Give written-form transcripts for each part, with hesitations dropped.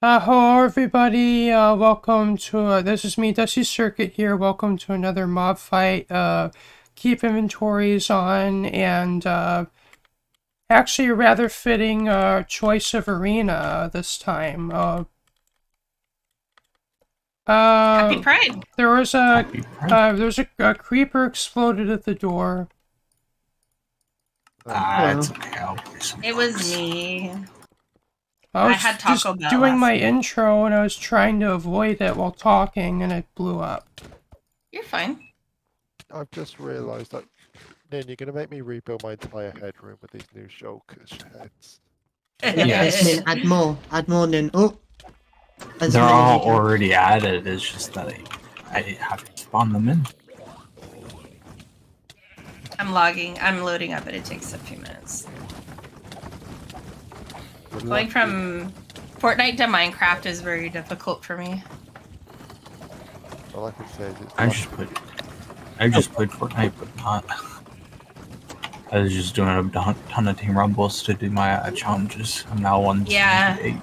Hello everybody, welcome to, this is me, Dusty Circuit here, welcome to another mob fight. Keep inventories on, and actually a rather fitting choice of arena this time. Happy Pride! There was a creeper exploded at the door. It's okay, It was me. I was had Taco just Bell doing last my night. intro and I was trying to avoid it while talking and it blew up. You're fine. I've just realised that, Nin, you're going to make me rebuild my entire headroom with these new shulkers heads. Yes. Nin, add more Nin. Oh, as They're many as all you can. already added, it's just that I have to spawn them in. I'm loading up, but it takes a few minutes. Going from Fortnite to Minecraft is very difficult for me. All I can say is it's I just played Fortnite, but not. I was just doing a ton of team rumbles to do my challenges. I'm now on Yeah. 8.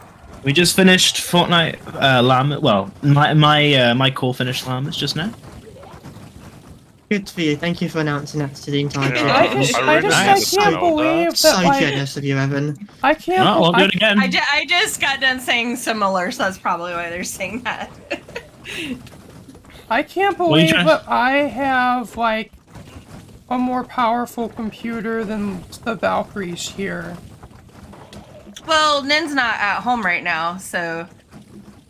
We just finished Fortnite Llama. Well, my call finished Llamas just now. Good for you. Thank you for announcing that to the entire Yeah, chat. I can't believe that, So like, jealous of you, Evan. I can't. No, I'll do it again. I just got done saying similar, so that's probably why they're saying that. I can't What are you believe trying- that I have, like, a more powerful computer than the Valkyries here. Well, Nin's not at home right now, so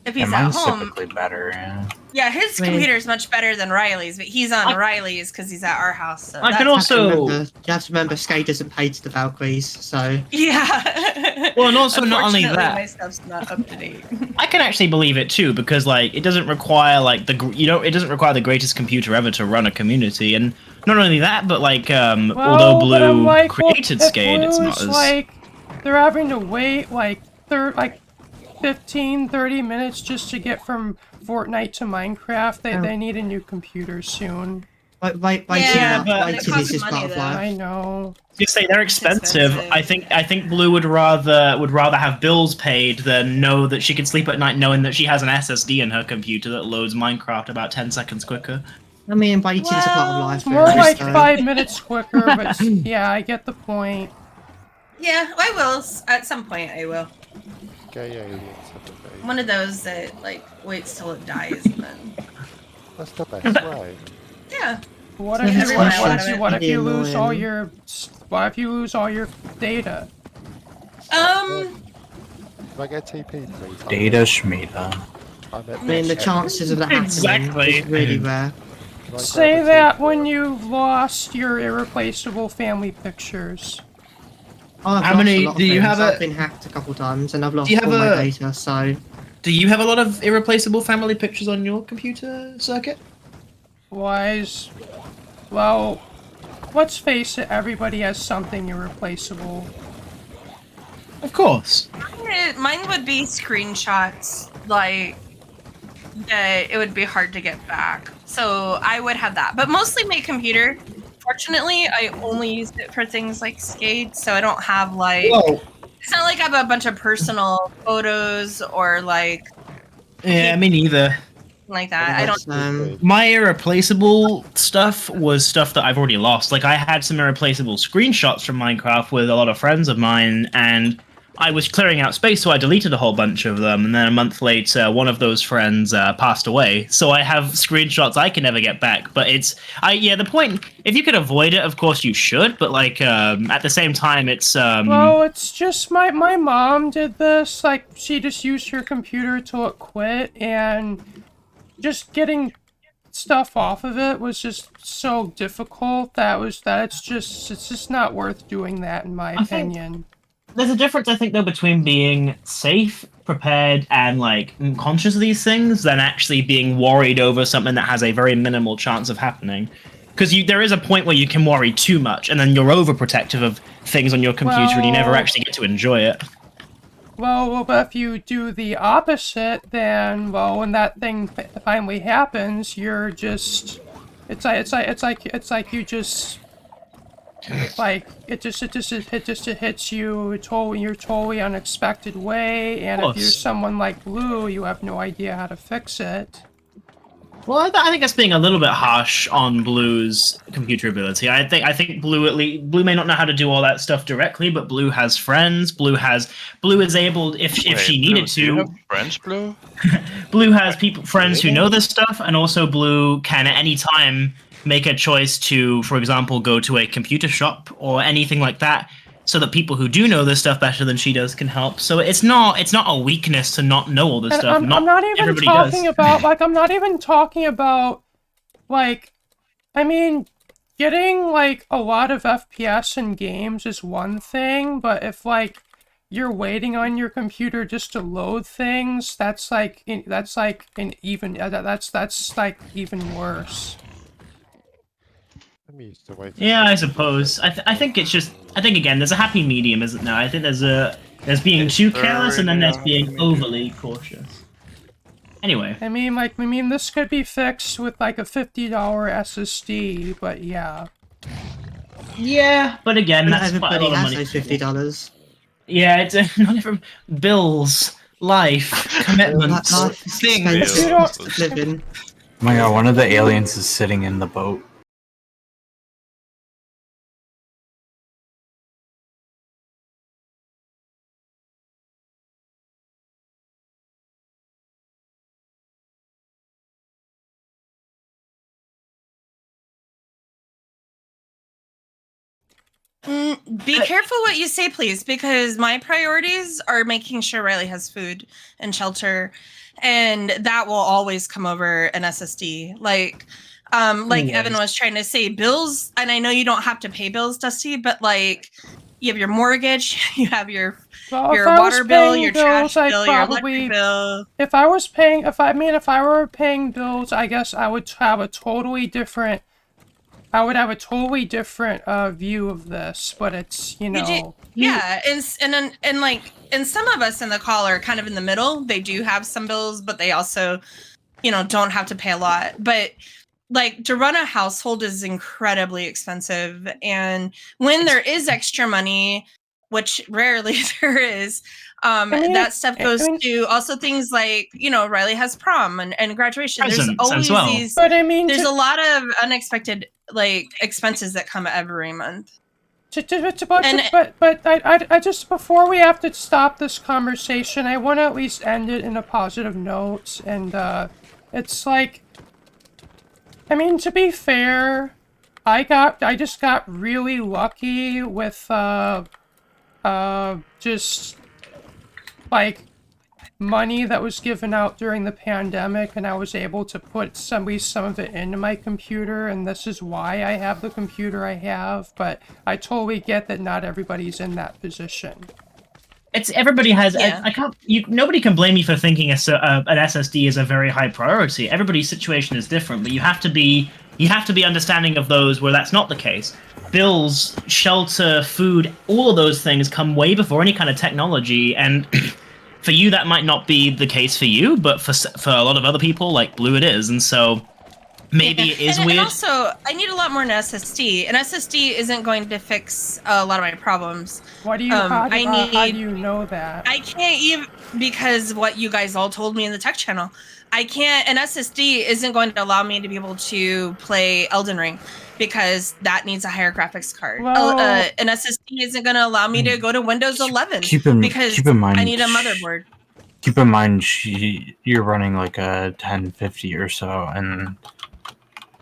if he's And at mine's home, typically better, yeah. yeah, his Wait. computer is much better than Riley's, but he's on Riley's because he's at our house. So I can that's- also- You have to remember, Skade doesn't pay to the Valkyries, so... Yeah. Well, and also not only Unfortunately, that- my stuff's not up to date. I can actually believe it too, because like it doesn't require like it doesn't require the greatest computer ever to run a community, and not only that, but like although Well, but I'm Blue like, created well, if Skade, it's not Blue's, as like, they're having to wait, like, 15-30 minutes just to get from Fortnite to Minecraft. They need a new computer soon. Waiting Yeah, but it is costs just part money, of though. life. I know. you say they're expensive. expensive. I think Blue would rather have bills paid than know that she could sleep at night knowing that she has an SSD in her computer that loads Minecraft about 10 seconds quicker. I mean, waiting's a part of Well, life. More really, like so- 5 minutes quicker, but yeah, I get the point. Yeah, I will. At some point, I will. gay aliens have been made. One of those that like waits till it dies and then. That's the best way. Yeah. What So if here's you, one what out if of you, it. what if you Pretty lose all annoying. your, what if you lose all your data? Um. Can I get TP, please? Data Shmeta. I'm at I mean, the chances of that happening Exactly. is really rare. Can I Say grab a that TP? when you've lost your irreplaceable family pictures. I've How lost many- a lot of do you things. have I've a- been hacked a couple times, and I've lost you have all my a- data, so... Do you have a lot of irreplaceable family pictures on your computer circuit? Wise. Well, let's face it, everybody has something irreplaceable. Of course. Mine would be screenshots, like that it would be hard to get back. So I would have that, but mostly my computer. Fortunately, I only use it for things like Skade, so I don't have like. Whoa. It's not like I have a bunch of personal photos or like Yeah, me neither. like that. I don't. That's, My irreplaceable stuff was stuff that I've already lost. Like I had some irreplaceable screenshots from Minecraft with a lot of friends of mine, and I was clearing out space, so I deleted a whole bunch of them. And then a month later, one of those friends passed away. So I have screenshots I can never get back. But the point. If you could avoid it, of course you should. But like at the same time, it's Well, it's just my mom did this. Like, she just used her computer till it quit, and just getting stuff off of it was just so difficult it's just not worth doing that, in my I think- opinion. There's a difference, I think, though, between being safe, prepared, and like conscious of these things, than actually being worried over something that has a very minimal chance of happening. Because there is a point where you can worry too much, and then you're overprotective of things on your computer, and you never Well- actually get to enjoy it. Well, but if you do the opposite, then, well, when that thing finally happens, you're just, it's like you just, like it just hits you your totally unexpected way, and if you're course. someone like Blue, you have no idea how to fix it. Well, I think that's being a little bit harsh on Blue's computer ability. I think Blue may not know how to do all that stuff directly, but Blue has friends. Blue is able, if she needed Do you to. have friends, Blue? Blue has friends who know this stuff, and also Blue can at any time make a choice to, for example, go to a computer shop or anything like that, so that people who do know this stuff better than she does can help. So it's not a weakness to not know all this And stuff. I'm not even everybody talking does. about I'm not even talking about I mean, getting a lot of FPS in games is one thing, but if you're waiting on your computer just to load things, that's even worse. I'm used to waiting. Yeah, I suppose. I think it's just. I think again, there's a happy medium, isn't there? I think there's being too careless, and then there's being overly cautious. Anyway. I mean, this could be fixed with a $50 SSD, but yeah. Yeah, but again, Not that's quite a everybody lot of has money. those $50. Yeah, it's not even bills, life, commitments, Life is things. expensive to live in. Oh my god, one of the aliens is sitting in the boat. Be careful what you say, please, because my priorities are making sure Riley has food and shelter, and that will always come over an SSD. Like Evan was trying to say, bills, and I know you don't have to pay bills, Dusty, but you have your mortgage, you have your water bill, your trash bill, your electric bill. If I were paying bills, I guess I would have a totally different view of this, but it's, Yeah, and some of us in the call are kind of in the middle. They do have some bills, but they also, don't have to pay a lot. But to run a household is incredibly expensive, and when there is extra money, which rarely there is, that stuff goes to also things like, Riley has prom and graduation. Presents there's always as well. these, but I mean, there's a lot of unexpected expenses that come every month. But I just, before we have to stop this conversation, I want to at least end it in a positive note, and it's I mean, to be fair, I just got really lucky with just money that was given out during the pandemic, and I was able to put some of it into my computer, and this is why I have the computer I have, but I totally get that not everybody's in that position. It's everybody has. Yeah. Nobody can blame you for thinking an SSD is a very high priority. Everybody's situation is different, but you have to be understanding of those where that's not the case. Bills, shelter, food, all of those things come way before any kind of technology, and for you that might not be the case for you, but for a lot of other people like Blue it is, and so maybe it is weird. And also, I need a lot more in SSD. An SSD isn't going to fix a lot of my problems. How do you know that? I can't even, because what you guys all told me in the tech channel. An SSD isn't going to allow me to be able to play Elden Ring, because that needs a higher graphics card. Well, an SSD isn't going to allow me to go to Windows 11 because keep in mind, I need a motherboard. Keep in mind, you're running a 1050 or so, and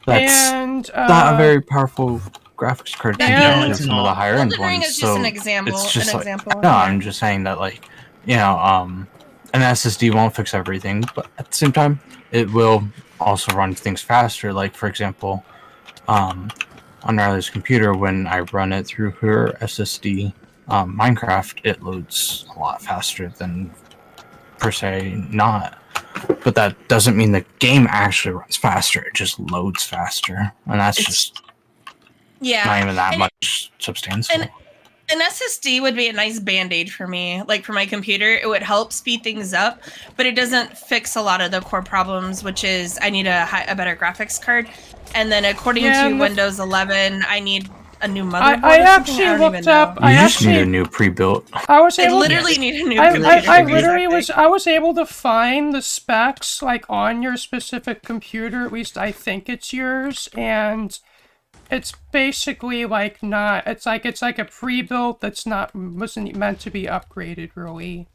that's not a very powerful graphics card compared to some of the higher end Elden Ring ones. is So just an example. it's just Yeah. I'm just saying that an SSD won't fix everything, but at the same time, it will also run things faster. Like, for example, on Riley's computer, when I run it through her SSD, Minecraft, it loads a lot faster than, per se, not. But that doesn't mean the game actually runs faster. It just loads faster. And that's just not even that much substantial. An SSD would be a nice band-aid for me. For my computer, it would help speed things up, but it doesn't fix a lot of the core problems, which is I need a better graphics card. And then according to Windows 11, I need a new motherboard. I or something? actually don't looked even up. know. You I just need a actually, new pre-built. I was I able. literally need a new I computer. literally was. I was able to find the specs like on your specific computer. At least I think it's yours, and it's basically like not. It's like a pre-built that's wasn't meant to be upgraded really.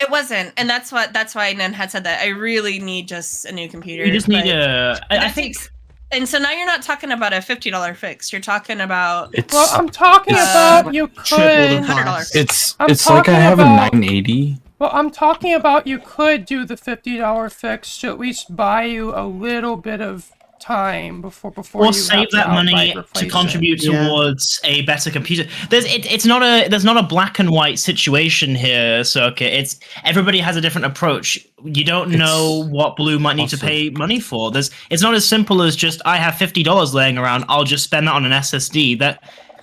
It wasn't, and that's why Nen had said that. I really need just a new computer. You just need but a. I that think. takes. And so now you're not talking about a $50 fix. You're talking about It's Well, I'm talking about you Triple the could. price. it's I'm it's like I talking have about- a 980. Well, I'm talking about you could do the $50 fix to at least buy you a little bit of time before Or you save have to that money outright to replace it. contribute Yeah. towards a better computer. There's not a black and white situation here, Circuit. It's everybody has a different approach. You don't know what Blue might need to also- pay money for. It's not as simple as just I have $50 laying around. I'll just spend that on an SSD.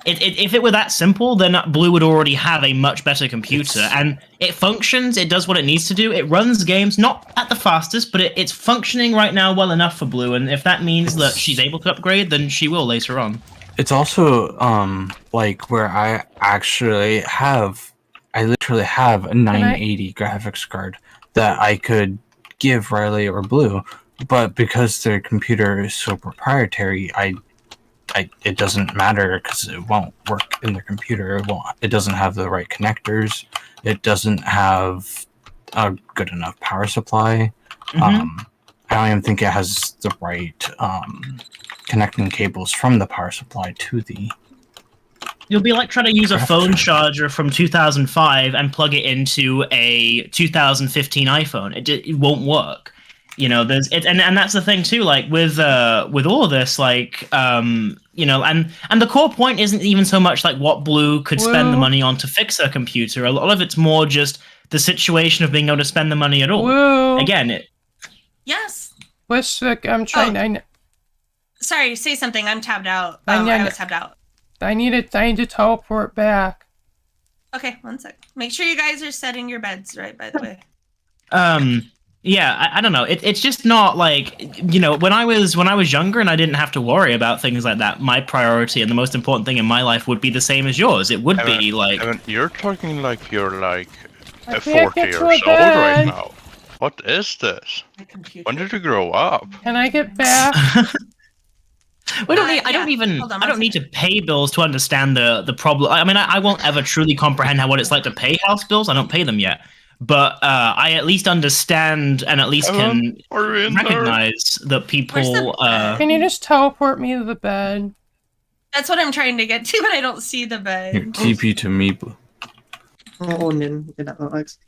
If it were that simple, then Blue would already have a much better computer, and it functions. It does what it needs to do. It runs games, not at the fastest, but it's functioning right now well enough for Blue. And if that means that she's able to upgrade, then she will later on. It's also like where I literally have a 980 graphics card that I could give Riley or Blue, but because their computer is so proprietary, it doesn't matter because it won't work in their computer. It doesn't have the right connectors. It doesn't have a good enough power supply. Mhm. I don't even think it has the right connecting cables from the power supply to the. You'll be like trying to use a phone charger from 2005 and plug it into a 2015 iPhone. It won't work. You know, and that's the thing too. Like with all of this, like you know, and the core point isn't even so much like what Blue could spend the Blue. money on to fix her computer. A lot of it's more just the situation of being able to spend the money at all. Blue. Again, yes. Listen, I'm trying. Sorry, say something. I'm tabbed out. I know- I was tabbed out. I need to teleport back. Okay, one sec. Make sure you guys are setting your beds right. By the way. yeah, I don't know. It's just not like, you know, when I was younger and I didn't have to worry about things like that, my priority and the most important thing in my life would be the same as yours. It would be like Evan, you're talking like you're like I 40 can't get years to old a bed. right now. What is this? My computer. When did you grow up? Can I get back? we don't need, I yeah. don't even Hold on I one don't need to pay bills to understand the problem. I mean, I won't ever truly comprehend what it's like to pay house bills. I don't pay them yet. But I at least understand and at least can Are you in there? recognize that Where's the people bed? Can you just teleport me to the bed? That's what I'm trying to get to, but I don't see the Here, bed. TP to me, Blue. Oh, Nin, yeah, that works.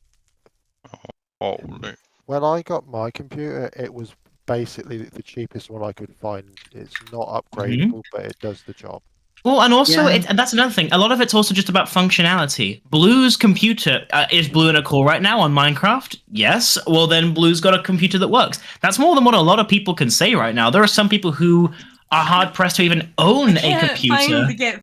Holy. When I got my computer, it was basically the cheapest one I could find. It's not upgradable, but it does the job. Well, and also, Yeah. and that's another thing. A lot of it's also just about functionality. Blue's computer is Blue in a call right now on Minecraft? Yes. Well, then Blue's got a computer that works. That's more than what a lot of people can say right now. There are some people who are hard pressed to even own a Can't computer. find the get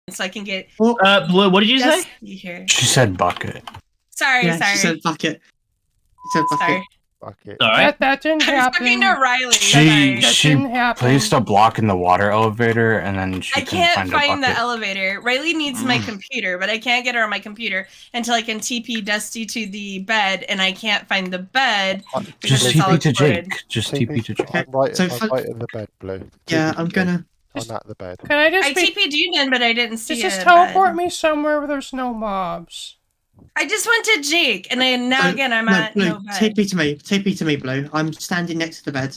so I can get Blue, what did you say? Dusty here. She said bucket. Sorry, Yeah, sorry. she said bucket. She said bucket. Sorry. Fuck it. All right. That didn't I was talking happen. to Riley. She That she didn't happen. placed a block in the water elevator and then she I can't couldn't find a the bucket. elevator. Riley needs my computer, but I can't get her on my computer until I can TP Dusty to the bed, and I can't find the bed. Just it's all TP to exploded. Jake. Just TP to Jake. I'm right, So I'm fuck- right in the bed, Blue. Yeah, TP to I'm Jake. gonna. I'm at the bed. Can I I just be? TP'd you then, but I didn't see Just a teleport bed. me somewhere where there's no mobs. I just went to Jake, and then now No, again I'm no, at Blue, no bed. TP to me, Blue. I'm standing next to the bed.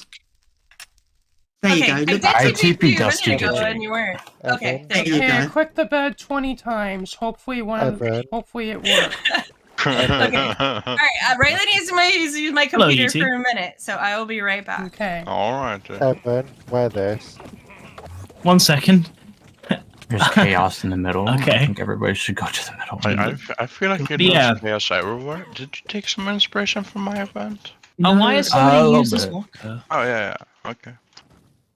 There you Okay, go. I Look, did I TP to TP you a Dusty minute to ago, Jake. and you weren't. Okay, Evan? there you There go. you Okay, go. click the bed 20 times. Hopefully Evan. hopefully it works. All right, Riley needs to use my Hello, computer UT. for a minute, so I will be right back. Okay. Alright. Evan, wear this. 1 second. There's chaos in the middle. Okay. I think everybody should go to the middle. I feel like you Yeah. know chaos everywhere. Did you take some inspiration from my event? Oh, why is a somebody little use this bit. locker? Oh yeah. Okay.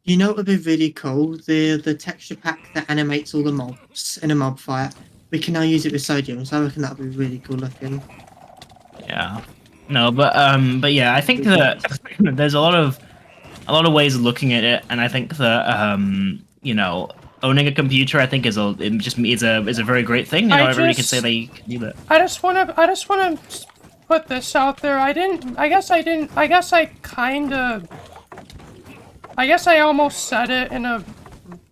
You know what would be really cool? The texture pack that animates all the mobs in a mob fight. We can now use it with sodium, so I reckon that would be really cool looking. Yeah. No, but yeah, I think that there's a lot of ways of looking at it, and I think that you know, owning a computer, I think, is a very great thing. You know, everybody can say they need it. I just wanna put this out there. I guess I almost said it in a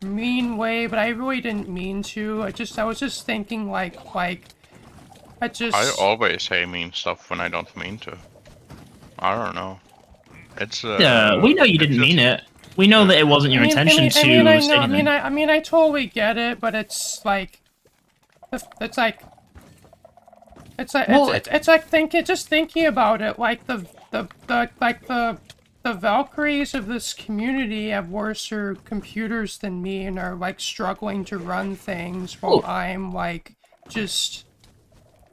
mean way, but I really didn't mean to. I was just thinking like I always say mean stuff when I don't mean to. I don't know. It's Yeah, we know you didn't mean it. We know that it wasn't your intention to say anything. I mean, I totally get it, but it's like just thinking about it, like the Valkyries of this community have worser computers than me and are like struggling to run things while I'm like just.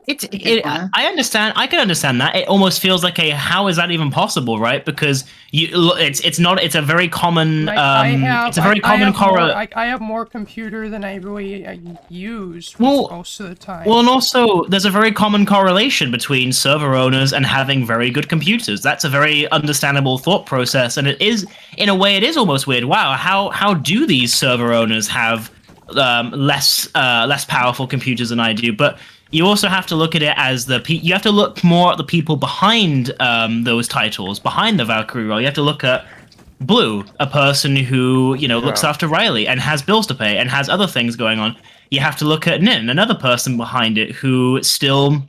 I understand. I can understand that. It almost feels like how is that even possible, right? Because it's a very common Like, I have more computer than I really use most of the time. Well, and also there's a very common correlation between server owners and having very good computers. That's a very understandable thought process, and it is, in a way, it is almost weird. Wow, how do these server owners have less powerful computers than I do? But you also have to look at it as you have to look more at the people behind those titles, behind the Valkyrie role. You have to look at Blue, a person who, looks after Riley and has bills to pay and has other things going on. You have to look at Nin, another person behind it who still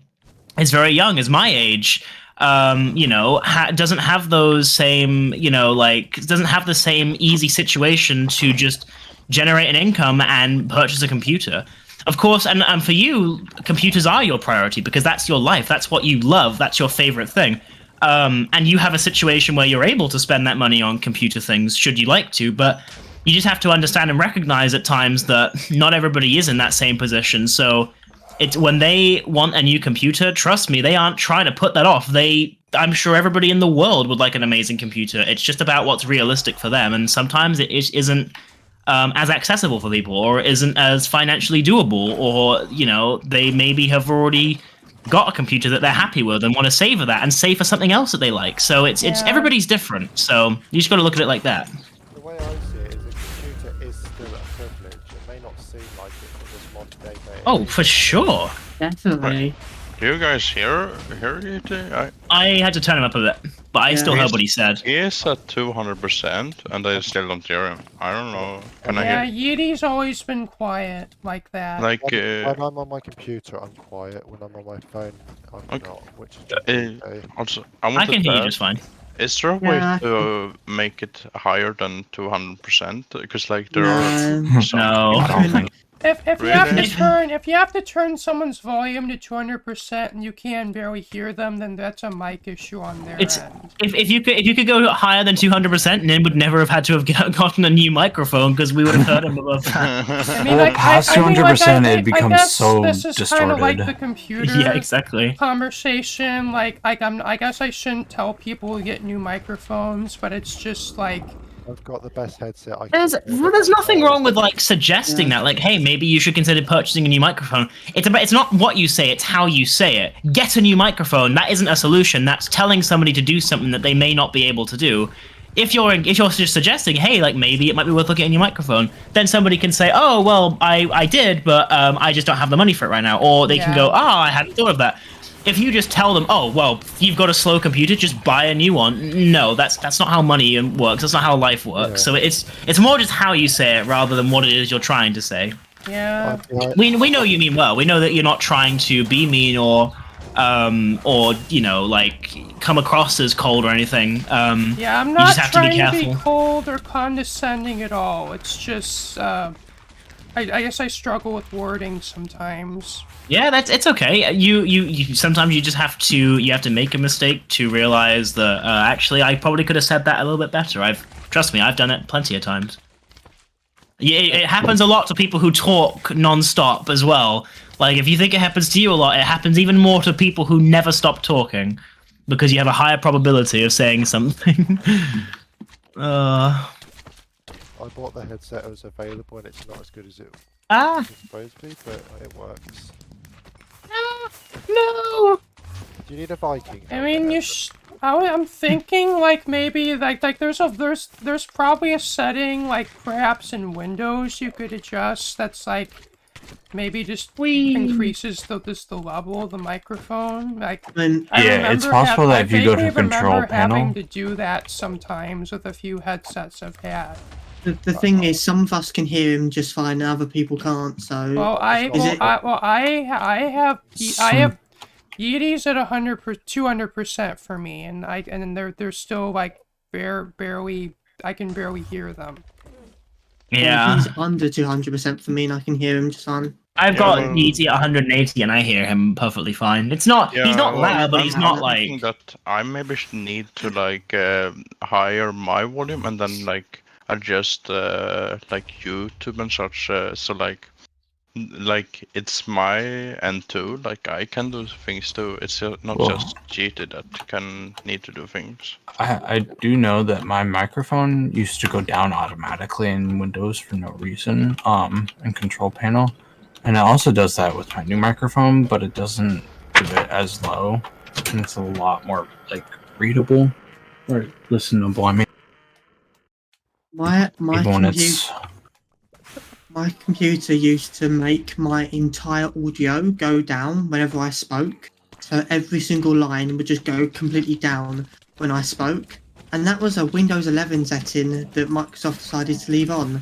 is very young, is my age. Doesn't have those same, doesn't have the same easy situation to just generate an income and purchase a computer. Of course, and for you, computers are your priority because that's your life. That's what you love. That's your favorite thing. And you have a situation where you're able to spend that money on computer things should you like to, but you just have to understand and recognize at times that not everybody is in that same position. So it's when they want a new computer, trust me, they aren't trying to put that off. I'm sure everybody in the world would like an amazing computer. It's just about what's realistic for them. And sometimes it isn't as accessible for people, or isn't as financially doable, or they maybe have already got a computer that they're happy with and want to savor that and save for something else that they like. So it's everybody's different. So you just got to look at it like that. The way I see it is a computer is still a privilege. It may not seem like it in this modern day. Oh, for sure. Definitely. Do you guys hear it? I had to turn him up a bit, but I still heard what he said. He is at 200%, and I still don't hear him. I don't know. Can I hear? Yeeti's always been quiet like that. Like when I'm on my computer, I'm quiet. When I'm on my phone, I'm not. Which is also, I can hear you just fine. Is there a way to make it higher than 200%? Because there are some. No, I don't think. If you have to turn someone's volume to 200% and you can barely hear them, then that's a mic issue on their end. If you could go higher than 200%, Nin would never have had to have gotten a new microphone because we would have heard him above that. I mean, past 200%, it becomes so this is distorted. kind of like the computer Yeah, exactly. conversation. I guess I shouldn't tell people to get new microphones, but it's just like. I've got the best headset I can. There's nothing wrong with suggesting that, hey, maybe you should consider purchasing a new microphone. It's not what you say, it's how you say it. Get a new microphone. That isn't a solution. That's telling somebody to do something that they may not be able to do. If you're just suggesting, hey, maybe it might be worth looking at a new microphone, then somebody can say, oh, well, I did, but I just don't have the money for it right now. Or they can go, oh, I hadn't thought of that. If you just tell them, oh, well, you've got a slow computer, just buy a new one. No, that's not how money works. That's not how life works. Yeah. So it's more just how you say it rather than what it is you're trying to say. Yeah. We know you mean well. We know that you're not trying to be mean or come across as cold or anything. Yeah, I'm not trying to be cold or condescending at all. It's just, I guess I struggle with wording sometimes. Yeah, it's okay. You sometimes you just have to make a mistake to realize that actually I probably could have said that a little bit better. Trust me, I've done it plenty of times. It happens a lot to people who talk non-stop as well. Like if you think it happens to you a lot, it happens even more to people who never stop talking because you have a higher probability of saying something. I bought the headset that was available and it's not as good as it was supposed to be, but it works. No. Do you need a Viking? I mean, I'm thinking like maybe like there's probably a setting like perhaps in Windows you could adjust that's like maybe just increases the level of the microphone. Like it's possible that if you go to the control panel, having to do that sometimes with a few headsets I've had. The thing is, some of us can hear him just fine, and other people can't. So, Well, I have Yetis at 200% for me, and they're still like barely. I can barely hear them. Yeah. He's under 200% for me, and I can hear him just fine. I've got Yeezy at 180, and I hear him perfectly fine. It's not. He's not loud, but he's not like. That I maybe need to like higher my volume and then like adjust like YouTube and such. So like it's my end too. Like I can do things too. It's not just cheated that can need to do things. I do know that my microphone used to go down automatically in Windows for no reason. In control panel. And it also does that with my new microphone, but it doesn't do it as low, and it's a lot more like readable or listenable. I mean, my computer used to make my entire audio go down whenever I spoke, so every single line would just go completely down when I spoke, and that was a Windows 11 setting that Microsoft decided to leave on,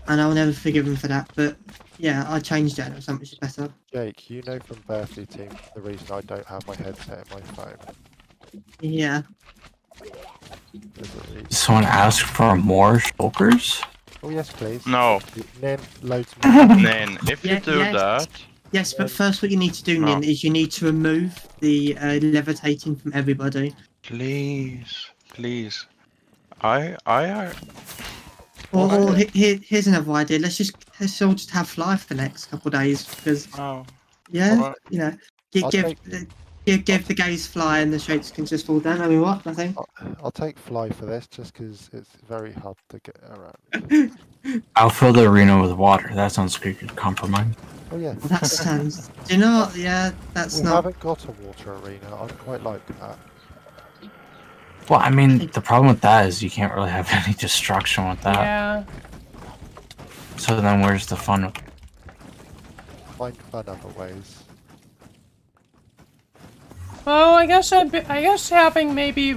and I'll never forgive them for that, but. Yeah, I changed it and it was so much better. Jake, you know from birthday team the reason I don't have my headset in my phone. Yeah. Someone asked for more shulkers? Oh yes, please. No. Nin, loads more. Nin, if you do that. Yes, but first what you need to do, Nin, is you need to remove the levitating from everybody. Please. Or here's another idea. Let's all just have fly for the next couple of days because give the gays fly and the shapes can just fall down. I mean, what? Nothing. I'll take fly for this just because it's very hard to get around. I'll fill the arena with water. That sounds like a good compromise. Oh yeah. That sounds. Do you know what? Yeah, that's not. We haven't got a water arena. I'd quite like that. Well, I mean, the problem with that is you can't really have any destruction with that. Yeah. So then where's the fun? Find fun other ways. Well, I guess having maybe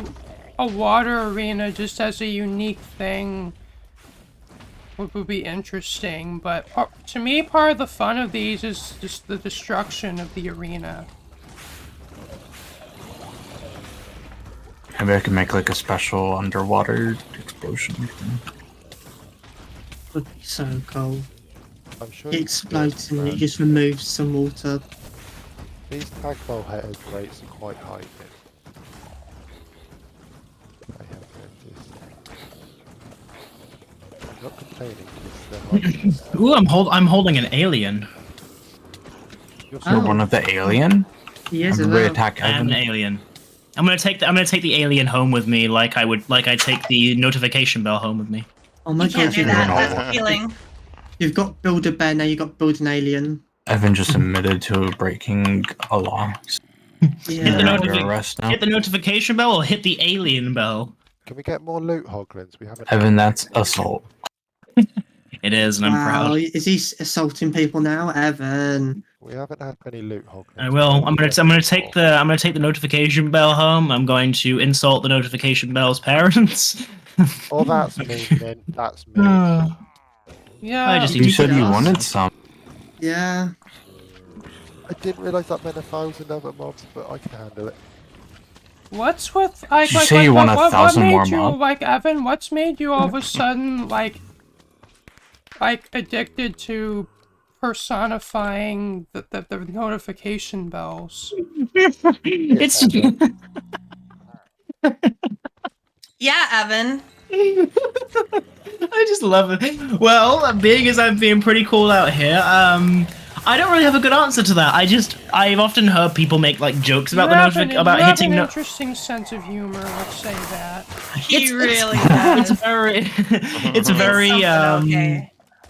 a water arena just as a unique thing would be interesting, but to me part of the fun of these is just the destruction of the arena. Maybe I can make like a special underwater explosion thing. Would be so cool. I'm sure it explodes and it just removes some water. These tagpole headers rates are quite high. I have noticed. I'm not complaining because they're Ooh, I'm holding an alien. You're one of the alien? Yes, I'm ready to attack I am Evan. an alien. I'm gonna take the alien home with me, like I take the notification bell home with me. Oh my god, That's healing. You've got build a bear, now you've got build an alien. Evan just admitted to breaking a law. Yeah. Hit the notification bell or hit the alien bell. Can we get more loot hoglins? We haven't. Evan, that's assault. It is, and I'm proud. Is he assaulting people now, Evan? We haven't had any loot hoglins. I will. I'm gonna take the notification bell home. I'm going to insult the notification bell's parents. Oh, that's mean, then. That's mean. Yeah. You said you wanted some. Yeah. I didn't realise that meant 1,000 other mobs, but I can handle it. What's with Did you say you want 1,000 more mobs? Like Evan, what's made you all of a sudden like addicted to personifying the notification bells? It's Yeah, Evan. I just love it. Well, being as I'm being pretty cool out here, I don't really have a good answer to that. I've often heard people make like jokes about hitting. You have an interesting sense of humor. Let's say that. He really does. It's very.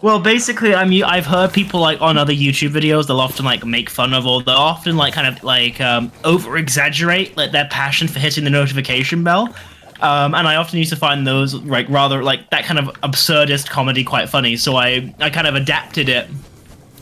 Well, basically, I've heard people like on other YouTube videos. They'll often like make fun of, or they'll often like kind of like over exaggerate like their passion for hitting the notification bell. And I often used to find those like rather like that kind of absurdist comedy quite funny. So I kind of adapted it.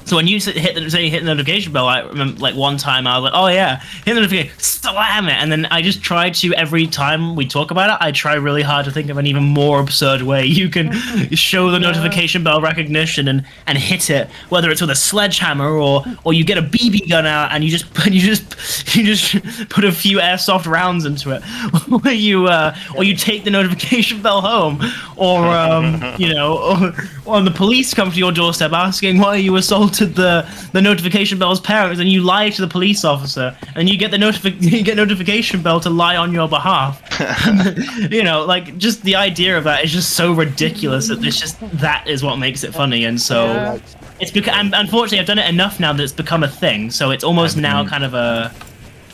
So when you hit the notification bell, I remember like one time I was like, oh yeah, hit the notification, slam it, and then I just try to, every time we talk about it, I try really hard to think of an even more absurd way you can show the notification bell recognition and hit it, whether it's with a sledgehammer or you get a BB gun out and you just put a few airsoft rounds into it, or you take the notification bell home, or or the police come to your doorstep asking why you assaulted the notification bell's parents, and you lie to the police officer, and you get the notification bell to lie on your behalf. Like just the idea of that is just so ridiculous that that is what makes it funny, and so it's because unfortunately I've done it enough now that it's become a thing. So it's almost now kind of a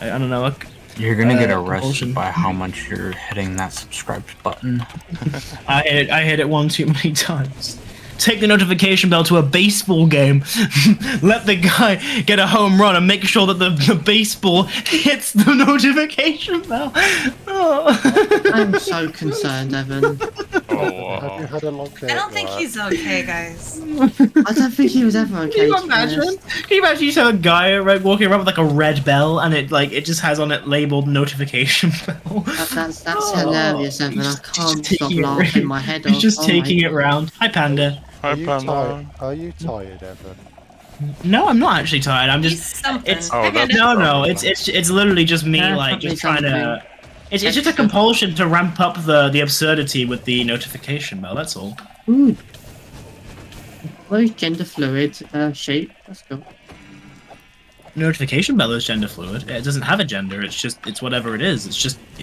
I don't know. You're gonna get arrested by how much you're hitting that subscribe button. I hit it one too many times. Take the notification bell to a baseball game. Let the guy get a home run and make sure that the baseball hits the notification bell. Oh. I'm so concerned, Evan. Oh, Have you had a long day? I don't think he's okay, guys. I don't think he was ever okay. Can you to be honest. imagine? Can you imagine you just have a guy walking around with like a red bell and it just has on it labeled notification bell? That's hilarious, Evan. I can't stop laughing my head off. He's just Oh taking my it round. Hi, Panda. Are you tired, Evan? No, I'm not actually tired. I'm He's just. something. It's Oh, that's no. It's literally just me Yeah, like probably just trying to. something It's just a compulsion to ramp up the absurdity with the notification bell. That's all. Ooh. Well, gender fluid shape. That's cool. Notification bell is gender fluid. It doesn't have a gender. It's whatever it is. It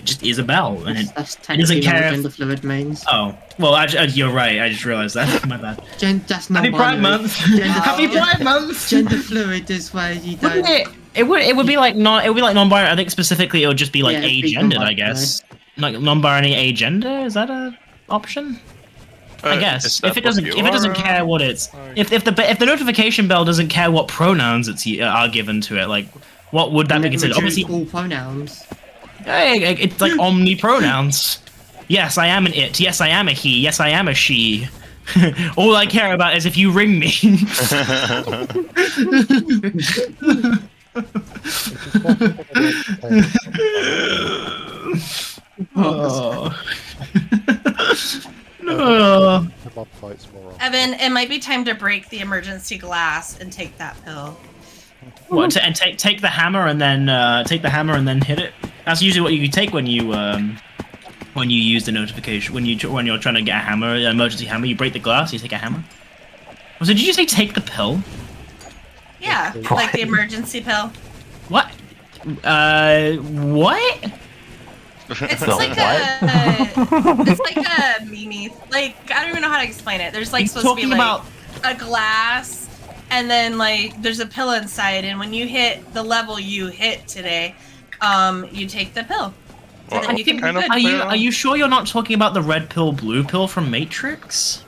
just is a bell, and That's doesn't technically care what if- gender fluid means. oh well. You're right. I just realized that. My bad. That's not Happy Pride Month. Happy Pride Month. Gender fluid is where you Wouldn't don't. it would be like non-binary. I think specifically it would just be like Yeah, it'd be agendered. I non-binary. guess like non-binary agender. Is that a option? I guess if it doesn't care what it's if the notification bell doesn't care what pronouns are given to it, like what would that be considered? Obviously, all pronouns. it's like omni pronouns. Yes, I am an it. Yes, I am a he. Yes, I am a she. All I care about is if you ring me. Oh. No. The mob fights more often. Evan, it might be time to break the emergency glass and take that pill. What? And take the hammer and then hit it. That's usually what you take when you use the notification. When you're trying to get a hammer, an emergency hammer, you break the glass. You take a hammer. So did you say take the pill? Yeah, like the emergency pill. What? What? It's The like it's like a meme. Like I don't even know how to explain it. There's like He's supposed to be talking like about- a glass, and then like there's a pill inside, and when you hit the level you hit today, you take the pill. Well, then you can be kind of good. Are you sure you're not talking about the red pill, blue pill from Matrix?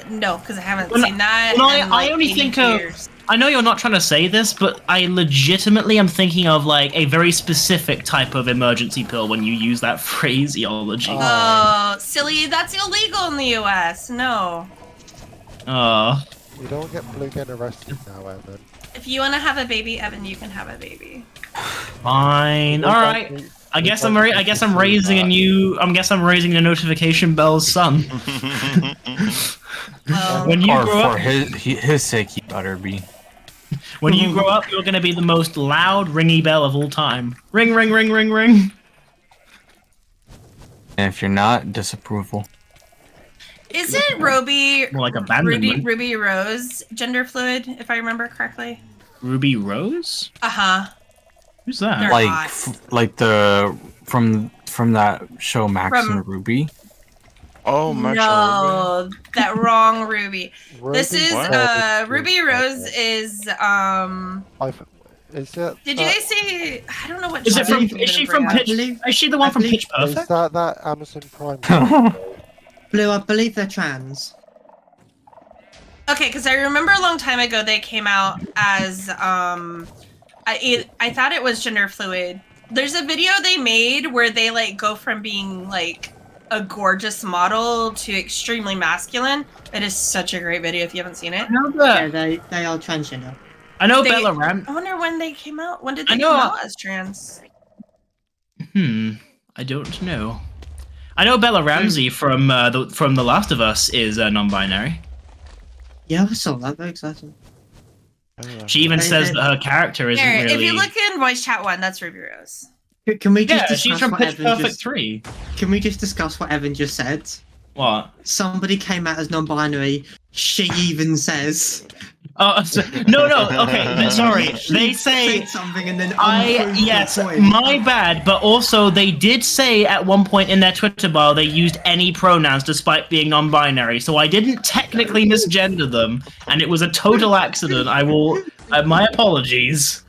No, because I haven't Well, seen that. well, in, I like, only 80 think of- years. I know you're not trying to say this, but I legitimately am thinking of like a very specific type of emergency pill when you use that phraseology. Oh, silly! That's illegal in the U.S. No. You don't get blue getting arrested now, Evan. If you want to have a baby, Evan, you can have a baby. Fine. All right. I guess I'm raising the notification bell's son. When you Or grow for up, his sake, he better be. when you grow up, you're gonna be the most loud ringy bell of all time. Ring, ring, ring, ring, ring. And if you're not, disapproval. Isn't Ruby More like abandonment. Ruby Rose gender fluid, if I remember correctly? Ruby Rose? Uh-huh. Who's that? They're Like, hot. like the from that show Max From- and Ruby. Oh, Max. No, that wrong Ruby. This is What? Ruby Rose is Is that? Did you guys say I don't know what Is it show from? you Is she bring from up. Pitch? Is she the one I from believe- Pitch Is Perfect? that Amazon Prime? Blue, I believe they're trans. Okay, because I remember a long time ago they came out as I thought it was gender fluid. There's a video they made where they like go from being like a gorgeous model to extremely masculine. It is such a great video if you haven't seen it. I know Yeah, that. they are transgender. I know They- Bella Ram. I wonder when they came out. When did I they know- come out as trans? I don't know. I know Bella Ramsey from The Last of Us is non-binary. Yeah, I saw that. Very exciting. She even says that her character isn't Here, really. if you look in voice chat 1, that's Ruby Rose. Can we just Yeah, discuss she's from what Pitch Evan Perfect just, 3. Can we just discuss what Evan just said? What? Somebody came out as non-binary. She even says. Oh, no, okay, sorry. They say said something and then yes, the point. my bad, but also they did say at one point in their Twitter bio they used any pronouns despite being non-binary, so I didn't technically misgender them, and it was a total accident. I will, my apologies.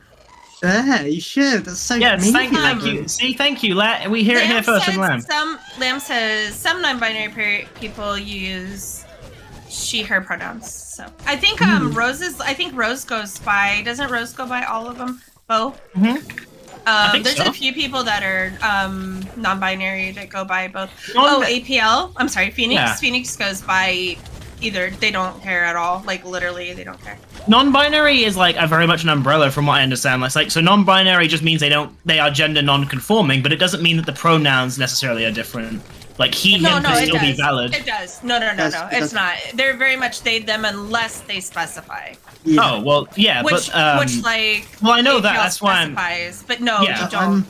Yeah, you should. That's so Yes, mean, thank Evan. you. See, thank you. We hear it here first from Lamb. Lamb says some non-binary people use she, her pronouns. So I think Rose goes by. Doesn't Rose go by all of them? Both. think There's so. a few people that are non-binary that go by both. Non- APL. I'm sorry, Phoenix. Yeah. Phoenix goes by either. They don't care at all. Like literally, they don't care. Non-binary is like a very much an umbrella from what I understand. Like so non-binary just means they are gender non-conforming, but it doesn't mean that the pronouns necessarily are different. Like he, him No, can it still be does. valid. It does. No. Yes, it It's does. not. They're very much they, them, unless they specify. Yeah. Oh well, yeah, Which but like. well, I know that. APL That's why I'm. specifies, but no, Yeah. you don't.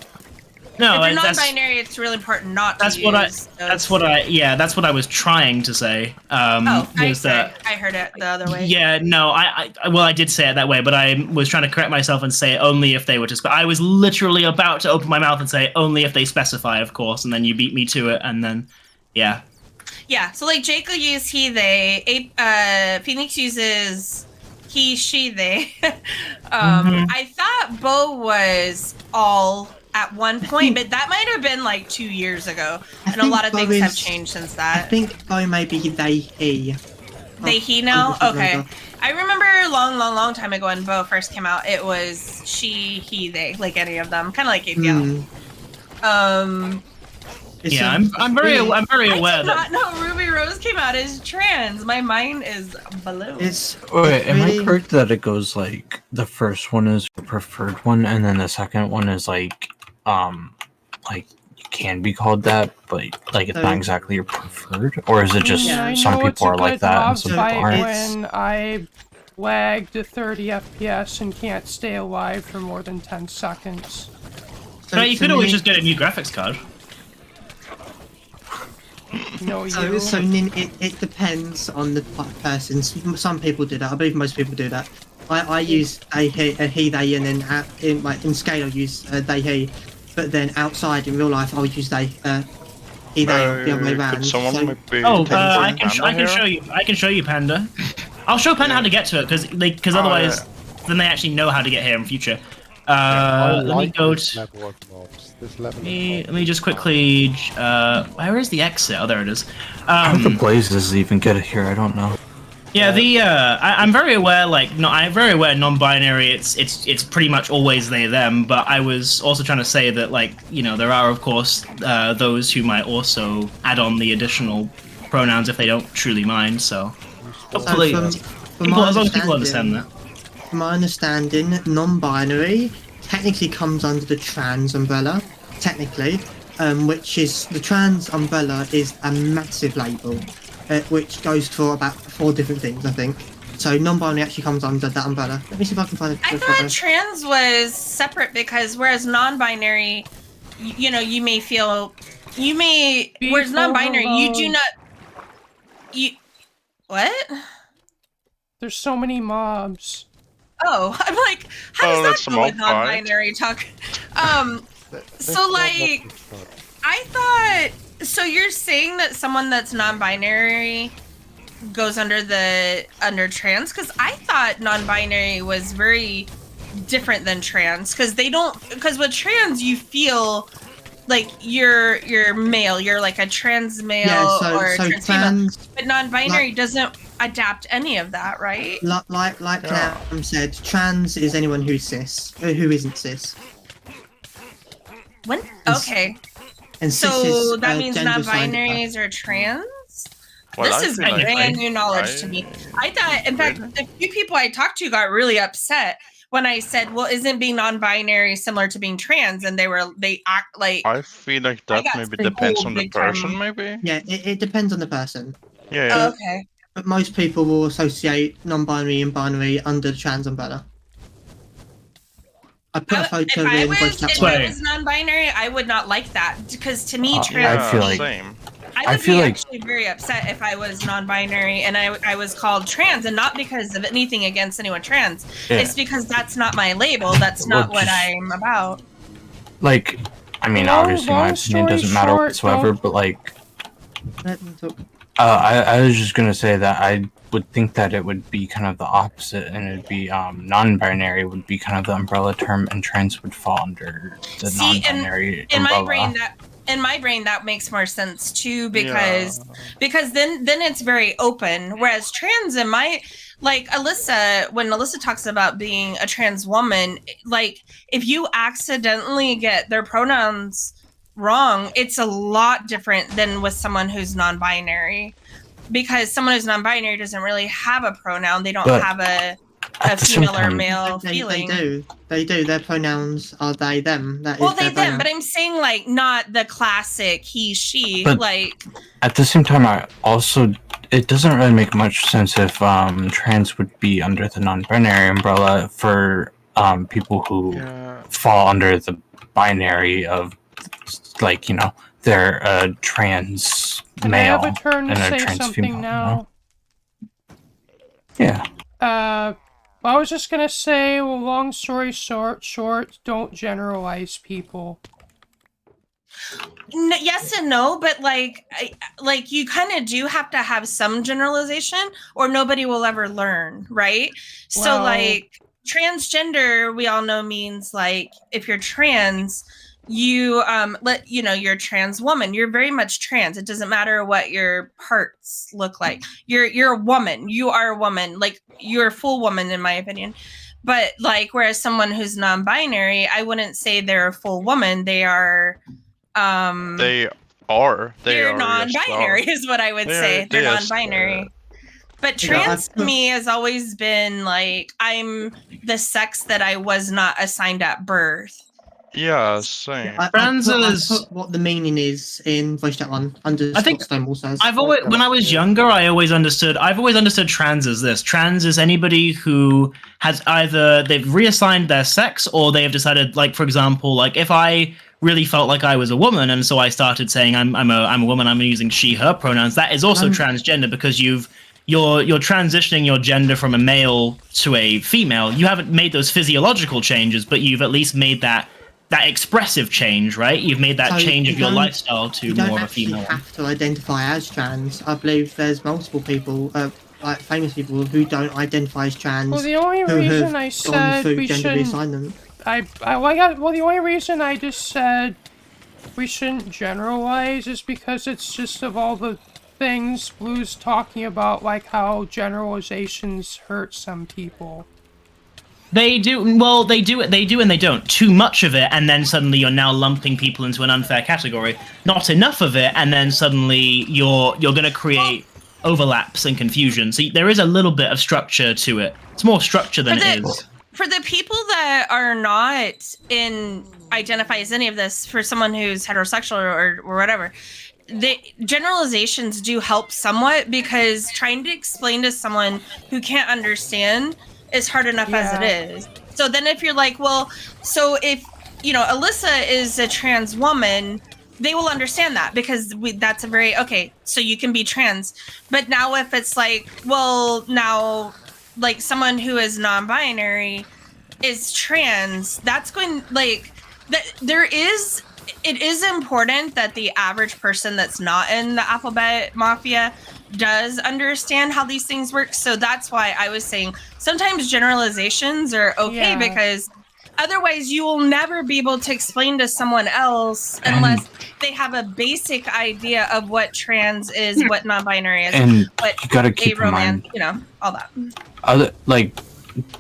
No, if you're that's non-binary, it's really important not to that's use what I. those. That's what I. Yeah, that's what I was trying to say. Was that? I heard it the other way. Yeah, no, I did say it that way, but I was trying to correct myself and say only if they were to. I was literally about to open my mouth and say only if they specify, of course, and then you beat me to it, and then, yeah. Yeah, so like Jake will use he, they. Phoenix uses he, she, they. I thought Bo was all at one point, but that might have been like 2 years ago, and a think lot of Bo things have is- changed since I that. think Bo may be they, he. They, he now? Okay. I remember a long time ago when Bo first came out, it was she, he, they, like any of them, kind of like APL. It's Yeah, a- I'm very aware I did that. not know Ruby Rose came out as trans. My mind is blown. It's Wait, am I really- correct that it goes like the first one is your preferred one, and then the second one is like you can be called that, but like it's not exactly your preferred, or is it just Yeah, I some know it's people a are like good that mob and some fight people aren't? when I lag to 30 FPS and can't stay alive for more than 10 seconds. so No, you to could always me- just get a new graphics card. No, So, you. so Nin, it depends on the person. Some people do that. I believe most people do that. I use they, he, they, and then in Skade I'll use they, he. But then outside in real life I'll use they, he, they, the other way around. Could someone So- maybe Oh, take I Panda can here? show you. I can show you Panda. I'll show Panda how to get to it because otherwise, then they actually know how to get here in future. I Let me like go this to. level of mobs. This level of Let me just quickly. Where is the exit? Oh, there it is. How the blazes even get it here? I don't know. Yeah, I'm very aware. I'm very aware. Non-binary. It's pretty much always they them. But I was also trying to say that there are of course those who might also add on the additional pronouns if they don't truly mind. So hopefully, from my as long as people understand that. From my understanding, non-binary technically comes under the trans umbrella, technically, which is the trans umbrella is a massive label, which goes for about 4 different things, I think. So non-binary actually comes under that umbrella. Let me see if I can find it. I thought trans was separate because whereas non-binary, you may feel, whereas non-binary, you do not, what? There's so many mobs. Oh, I'm like, how Oh, does that's that a go with mob fight. non-binary talk? This So, level like, is fun. I thought, so you're saying that someone that's non-binary goes under trans? Because I thought non-binary was very different than trans, because with trans you feel like you're male, you're like a trans male or a trans female. But non-binary doesn't, adapt any of that, right? Like Yeah. Clam said, trans is anyone who's cis, who isn't cis. When? And Okay. And cis So is that means gender assigned at birth. non-binaries are trans? Well, This I is feel like brand new knowledge to me. I thought, in fact, the few people I talked to got really upset when I said, "Well, isn't being non-binary similar to being trans?" And they act like I feel like I that got maybe depends schooled on the big time. person, maybe. Yeah, it depends on the person. Yeah, yeah. Okay. But most people will associate non-binary and binary under the trans umbrella. I put a photo in voice chat. If I was non-binary, I would not like that because to me, trans. Yeah, I feel like same. I would feel be like- actually very upset if I was non-binary and I was called trans, and not because of anything against anyone trans. Yeah. It's because that's not my label. That's not Well, what just- I'm about. Like, I mean, Long- obviously my long opinion story doesn't matter short, whatsoever, don't- but like, Let me talk. I was just gonna say that I would think that it would be kind of the opposite, and it'd be non-binary would be kind of the umbrella term, and trans would fall under the See, non-binary in umbrella. my brain that makes more sense too, because then it's very open, whereas trans in my, like Alyssa, when Alyssa talks about being a trans woman, like if you accidentally get their pronouns wrong, it's a lot different than with someone who's non-binary, because someone who's non-binary doesn't really have a pronoun. They don't But have a at the same female or time- male They feeling. do. They do. Their pronouns are they, them. That is Well, their they them, pronoun. but I'm saying like not the classic he, she. But- like At the same time, it doesn't really make much sense if trans would be under the non-binary umbrella for people who Yeah. fall under the binary of, like, you know, they're a trans Can I male have a turn to and a say trans something female. now? Yeah. I was just gonna say, well, long story short, don't generalize people. yes and no, but like you kind of do have to have some generalization, or nobody will ever learn, right? So Well- like transgender, we all know means like if you're trans, you you're a trans woman. You're very much trans. It doesn't matter what your parts look like. You're a woman. You are a woman. Like you're a full woman in my opinion. But like whereas someone who's non-binary, I wouldn't say they're a full woman. They are They are. they're Just non-binary is what I would say. They're just, non-binary. But Yeah, trans to me has always been like I'm the sex that I was not assigned at birth. Yeah, same. I put what the meaning is in voice chat one under I think Scott Stonewall says. I've always, when I was younger, I've always understood trans as this. Trans is anybody who has either they've reassigned their sex or they have decided, like, for example, like if I really felt like I was a woman and so I started saying I'm a woman, I'm using she, her pronouns, that is also transgender because you're transitioning your gender from a male to a female. You haven't made those physiological changes, but you've at least made that expressive change, right? You've made that So change you of your don't- lifestyle to You don't more of a actually female one. have to identify as trans. I believe there's multiple people, like famous people, who don't identify as trans. Well, the only who reason have I gone said through we gender shouldn't, reassignment. the only reason I just said we shouldn't generalize is because it's just of all the things Blue's talking about, like how generalizations hurt some people. They do. Well, they do and they don't. Too much of it, and then suddenly you're now lumping people into an unfair category. Not enough of it, and then suddenly you're going to create overlaps and confusion. So there is a little bit of structure to it. It's more structure than it is. For the people that are not identify as any of this, for someone who's heterosexual or whatever, the generalizations do help somewhat, because trying to explain to someone who can't understand is hard enough as it is. So then if you're like, well, so if, Alyssa is a trans woman, they will understand that because that's a very, okay, so you can be trans. But now if it's like, well, now like someone who is non-binary is trans, that's going like that it is important that the average person that's not in the alphabet mafia does understand how these things work. So that's why I was saying sometimes generalizations are okay, because Otherwise, you will never be able to explain to someone else unless they have a basic idea of what trans is, what non-binary is, And what you gotta keep in mind, all that. other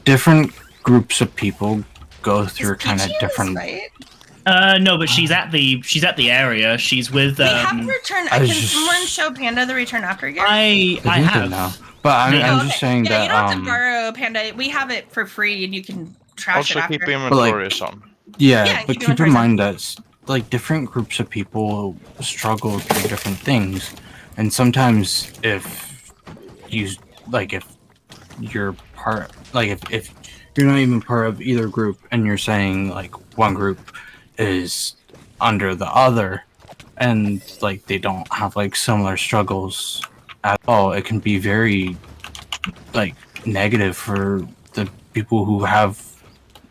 different groups of people go through kind of Peachy in this different. fight? No, but she's at the area. She's with. We have return. I Can was just- someone show Panda the return after gear? I think they have. know. But I'm just saying yeah, that. you don't have to borrow Panda. We have it for free, and you can trash Also it after. keep inventories on. Yeah, but keep keep in inventories mind that like different groups of people struggle through different things, and sometimes if you're part, if you're not even part of either group, and you're saying like one group is under the other, and like they don't have like similar struggles at all, it can be very like negative for the people who have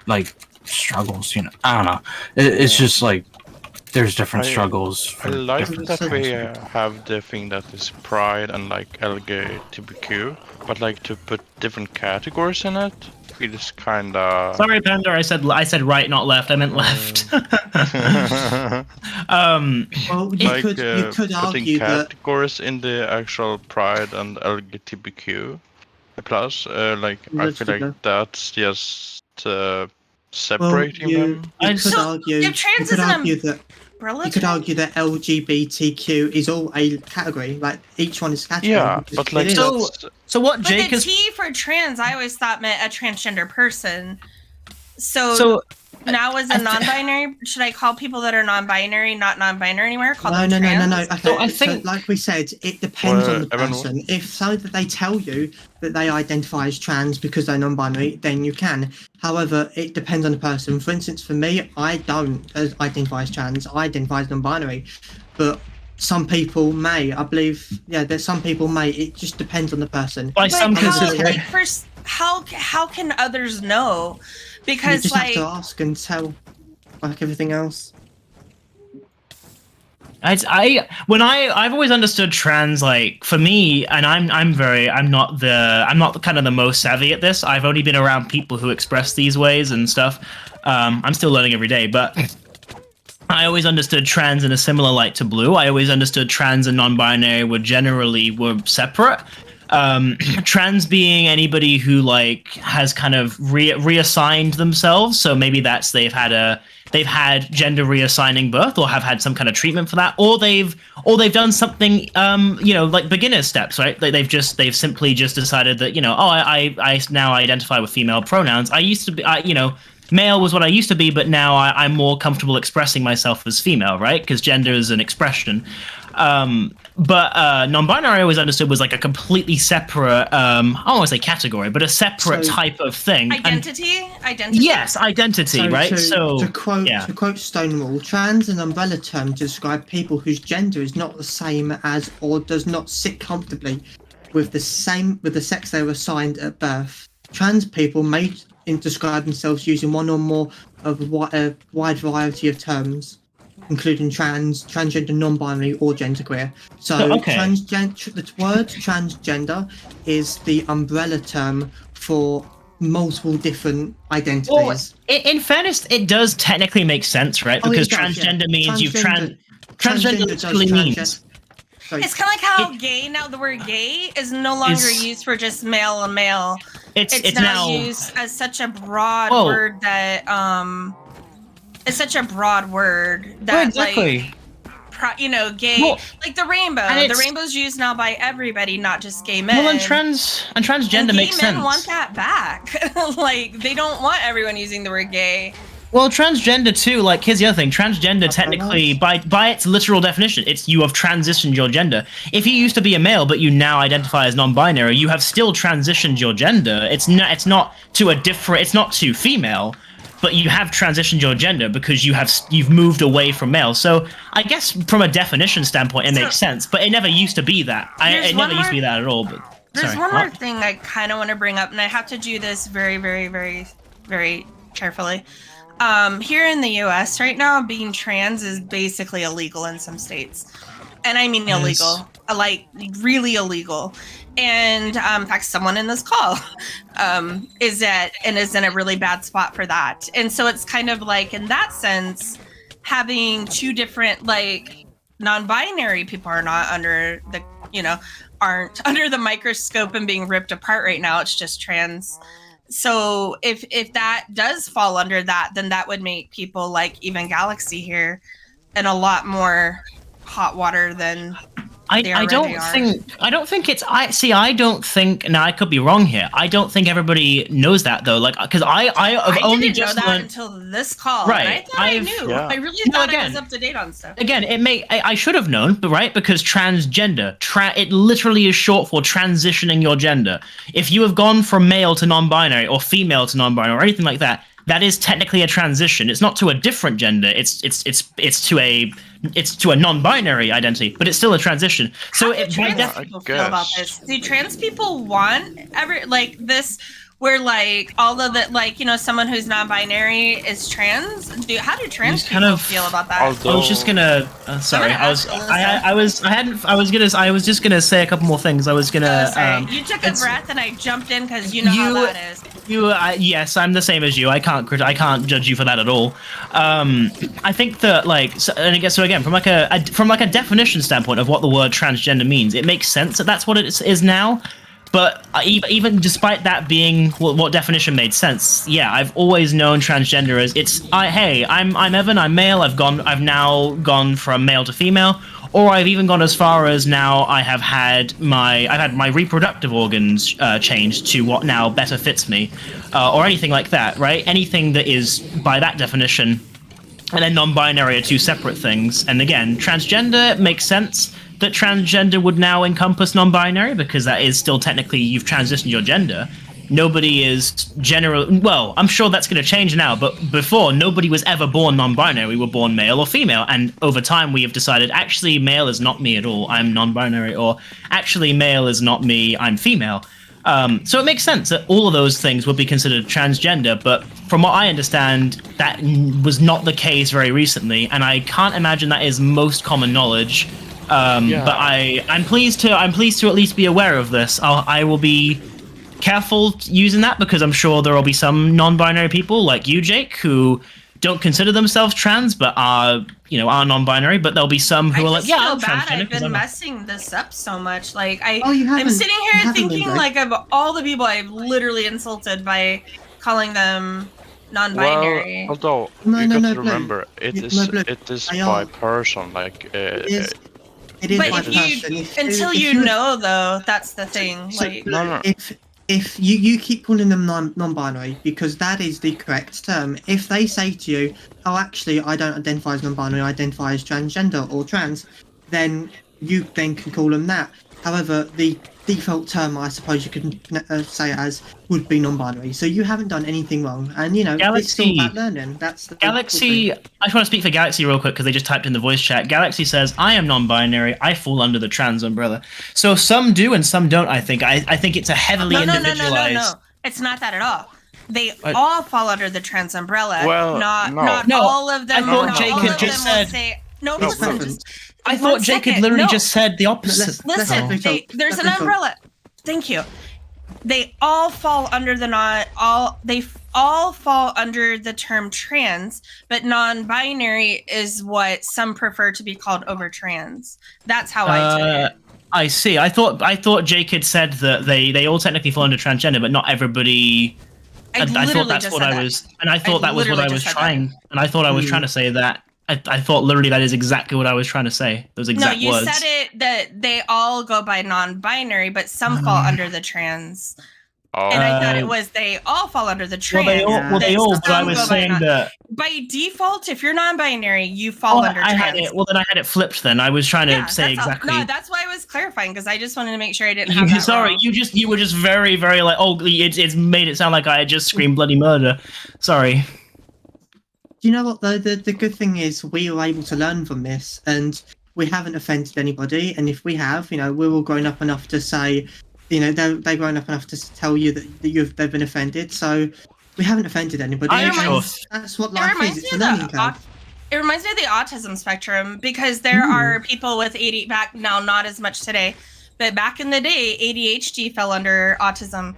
like struggles, I don't know. It's just like there's different struggles for I like different that we things. have the thing that is pride and like LGBTQ, but like to put different categories in it, it is kind of. Sorry, Panda. I said right, not left. I meant left. Well, you Like could putting argue that categories in the actual pride and LGBTQ plus, like I Let's feel do like that. that's just separating them. you could So, argue. if You trans could is an argue that. umbrella You could term? argue that LGBTQ is all a category. Like each one is a category. Yeah, because but like it is. that's So what But Jake the is T for trans, I always thought meant a transgender person. So, so now as a non-binary, should I call people that are non-binary not non-binary anymore? Call them No. trans? Okay, So I so think- like we said, it depends on the Evan, person. If so that they tell you that they identify as trans because they're non-binary, then you can. However, it depends on the person. For instance, for me, I don't identify as trans. I identify as non-binary, but some people may. I believe, there's some people may. It just depends on the person. by But some how, consideration. like, first, how can others know? You Because just like have to ask and tell, like everything else. I've always understood trans, like, for me, and I'm not the kind of the most savvy at this. I've only been around people who express these ways and stuff. I'm still learning every day, but I always understood trans in a similar light to blue. I always understood trans and non-binary were separate. Trans being anybody who like has kind of reassigned themselves, so maybe that's they've had gender reassigning birth, or have had some kind of treatment for that, or they've done something like beginner steps, right? They've simply just decided that I now identify with female pronouns. I used to be male was what I used to be, but now I'm more comfortable expressing myself as female, right? Because gender is an expression. But non-binary I always understood was like a completely separate, I don't want to say category, but a separate type of thing. identity. Yes, identity, right? To quote Stonewall, trans is an umbrella term to describe people whose gender is not the same as or does not sit comfortably with the sex they were assigned at birth. Trans people may describe themselves using one or more of a wide variety of terms, including transgender, non-binary, or genderqueer. So the word transgender is the umbrella term for multiple different identities. Well, in fairness, it does technically make sense, right? Because transgender means transgender literally means. It's kind of like how gay now. The word "gay" is no longer used for just male and male. It's now used as such a broad word that it's such a broad word that exactly. Gay, like the rainbow. The rainbow's used now by everybody, not just gay men. Well, and transgender makes sense. Gay men want that back. Like they don't want everyone using the word gay. Well, transgender too. Like, here's the other thing: transgender, technically, by its literal definition, it's you have transitioned your gender. If you used to be a male, but you now identify as non-binary, you have still transitioned your gender. It's not to female, but you have transitioned your gender because you've moved away from male. So I guess from a definition standpoint, it makes sense. But it never used to be that. It never used to be that at all. But there's one more thing I kind of want to bring up, and I have to do this very, very, very, very carefully. Here in the U.S. right now, being trans is basically illegal in some states. and I mean Yes. illegal, like really illegal. And in fact, someone in this call is in a really bad spot for that. And so it's kind of like, in that sense, having two different, like, non-binary people are not under the, aren't under the microscope and being ripped apart right now. It's just trans. So if that does fall under that, then that would make people like even Galaxy here in a lot more hot water than I don't think it's I don't think, now I could be wrong here. I don't think everybody knows that though. Like, because I've only didn't just know that learned until this call. Right. And I thought I knew. Yeah. I really No, thought I again. was up to date on stuff. Again, I should have known, but right, because transgender, it literally is short for transitioning your gender. If you have gone from male to non-binary or female to non-binary or anything like that, that is technically a transition. It's not to a different gender. It's to a non-binary identity, but it's still a transition. So How do trans people feel about this? Do trans people want this, where like all of the, like, someone who's non-binary is trans? How do trans people feel about that? I was just gonna sorry. I was just gonna say a couple more things. I was gonna sorry. You took a breath and I jumped in because you know how that is. Yes, I'm the same as you. I can't judge you for that at all. I think that, like, so again, from like a definition standpoint of what the word transgender means, it makes sense that that's what it is now. But even despite that being what definition made sense, yeah, I've always known transgender as I'm Evan, I'm male. I've now gone from male to female, or I've even gone as far as now I've had my reproductive organs changed to what now better fits me, or anything like that, right? Anything that is by that definition, and then non-binary are two separate things. And again, transgender makes sense that transgender would now encompass non-binary, because that is still technically you've transitioned your gender. Nobody is well, I'm sure that's going to change now, but before, nobody was ever born non-binary. We were born male or female, and over time we have decided, actually, male is not me at all, I'm non-binary, or actually, male is not me, I'm female. So it makes sense that all of those things would be considered transgender, but from what I understand, that was not the case very recently, and I can't imagine that is most common knowledge. But I'm pleased to at least be aware of this. I will be careful using that, because I'm sure there will be some non-binary people like you, Jake, who don't consider themselves trans but are non-binary. But there'll be some who are like, I'm transgender. I've been messing this up so much. Like I'm sitting You here haven't, thinking Greg. like of all the people I've literally insulted by calling them non-binary. Well, although No, you no, got no, to Blue. remember, it No, is Blue. by are- person. Like It is But by if person. you, If until you know, though, that's the thing. So, Like, No. if you keep calling them non-binary, because that is the correct term. If they say to you, "Oh, actually, I don't identify as non-binary. I identify as transgender or trans," then you then can call them that. However, the default term, I suppose you can say it as, would be non-binary. So you haven't done anything wrong, and it's still about learning. That's the Galaxy, I just want to speak for Galaxy real quick, because they just typed in the voice chat. Galaxy says, I am non-binary, I fall under the trans umbrella. So some do and some don't, I think. I think it's a heavily individualized... No. It's not that at all. They all fall under the trans umbrella. Well, not No, all of them. I thought not Jake all had of just them will said- say, no, It's listen. different. I thought One Jake had second, literally no. just said the opposite. Listen, let me there's talk. an umbrella. Thank you. They all fall under they all fall under the term trans, but non-binary is what some prefer to be called over trans. That's how I took it. I see. I thought Jake had said that they all technically fall under transgender, but not everybody. I thought that's what I was, and I thought that was what I was trying, and I thought I was trying to say that. I thought literally that is exactly what I was trying to say. Those exact words. No, you said it that they all go by non-binary, but some fall under the trans. And I thought it was they all fall under the trans. Well, they all. But I was saying that by default, if you're non-binary, you fall under trans. Then I had it flipped. Then I was trying to say exactly. No, that's why I was clarifying, because I just wanted to make sure I didn't have that Sorry, wrong. you were just very, very like, it's made it sound like I had just screamed bloody murder. Sorry. Do you know what though? The good thing is we were able to learn from this, and we haven't offended anybody. And if we have, we're all grown up enough to say, they're grown up enough to tell you that they've been offended. So we haven't offended anybody. I am sure. That's what life is. It's a learning curve. It reminds me of the autism spectrum because there are people with ADHD back now, not as much today, but back in the day, ADHD fell under autism.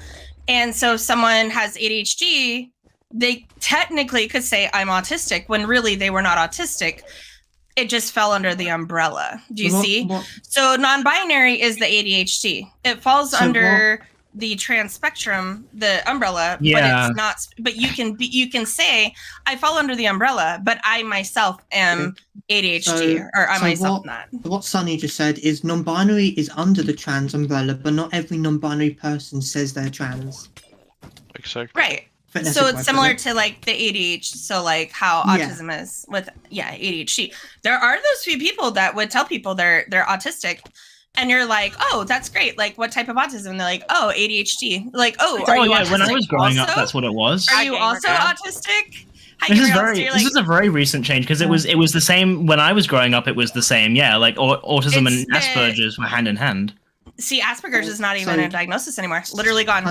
And so if someone has ADHD, they technically could say I'm autistic when really they were not autistic. It just fell under the umbrella. Do you see? So non-binary is the ADHD. It falls under the trans spectrum, the umbrella, but it's not. But you can say I fall under the umbrella, but I myself am ADHD, or I myself not. What Sunny just said is non-binary is under the trans umbrella, but not every non-binary person says they're trans. Exactly. Right. So it's similar to like the ADHD, so like how autism is with ADHD. There are those few people that would tell people they're autistic, and you're like, oh, that's great. Like, what type of autism? And they're like, oh, ADHD. Like, oh, are you autistic? When I was growing up, that's what it was. Are you also autistic? This is a very recent change because it was the same when I was growing up. It was the same, like autism and Asperger's were hand in hand. See, Asperger's is not even a diagnosis anymore. Literally gone.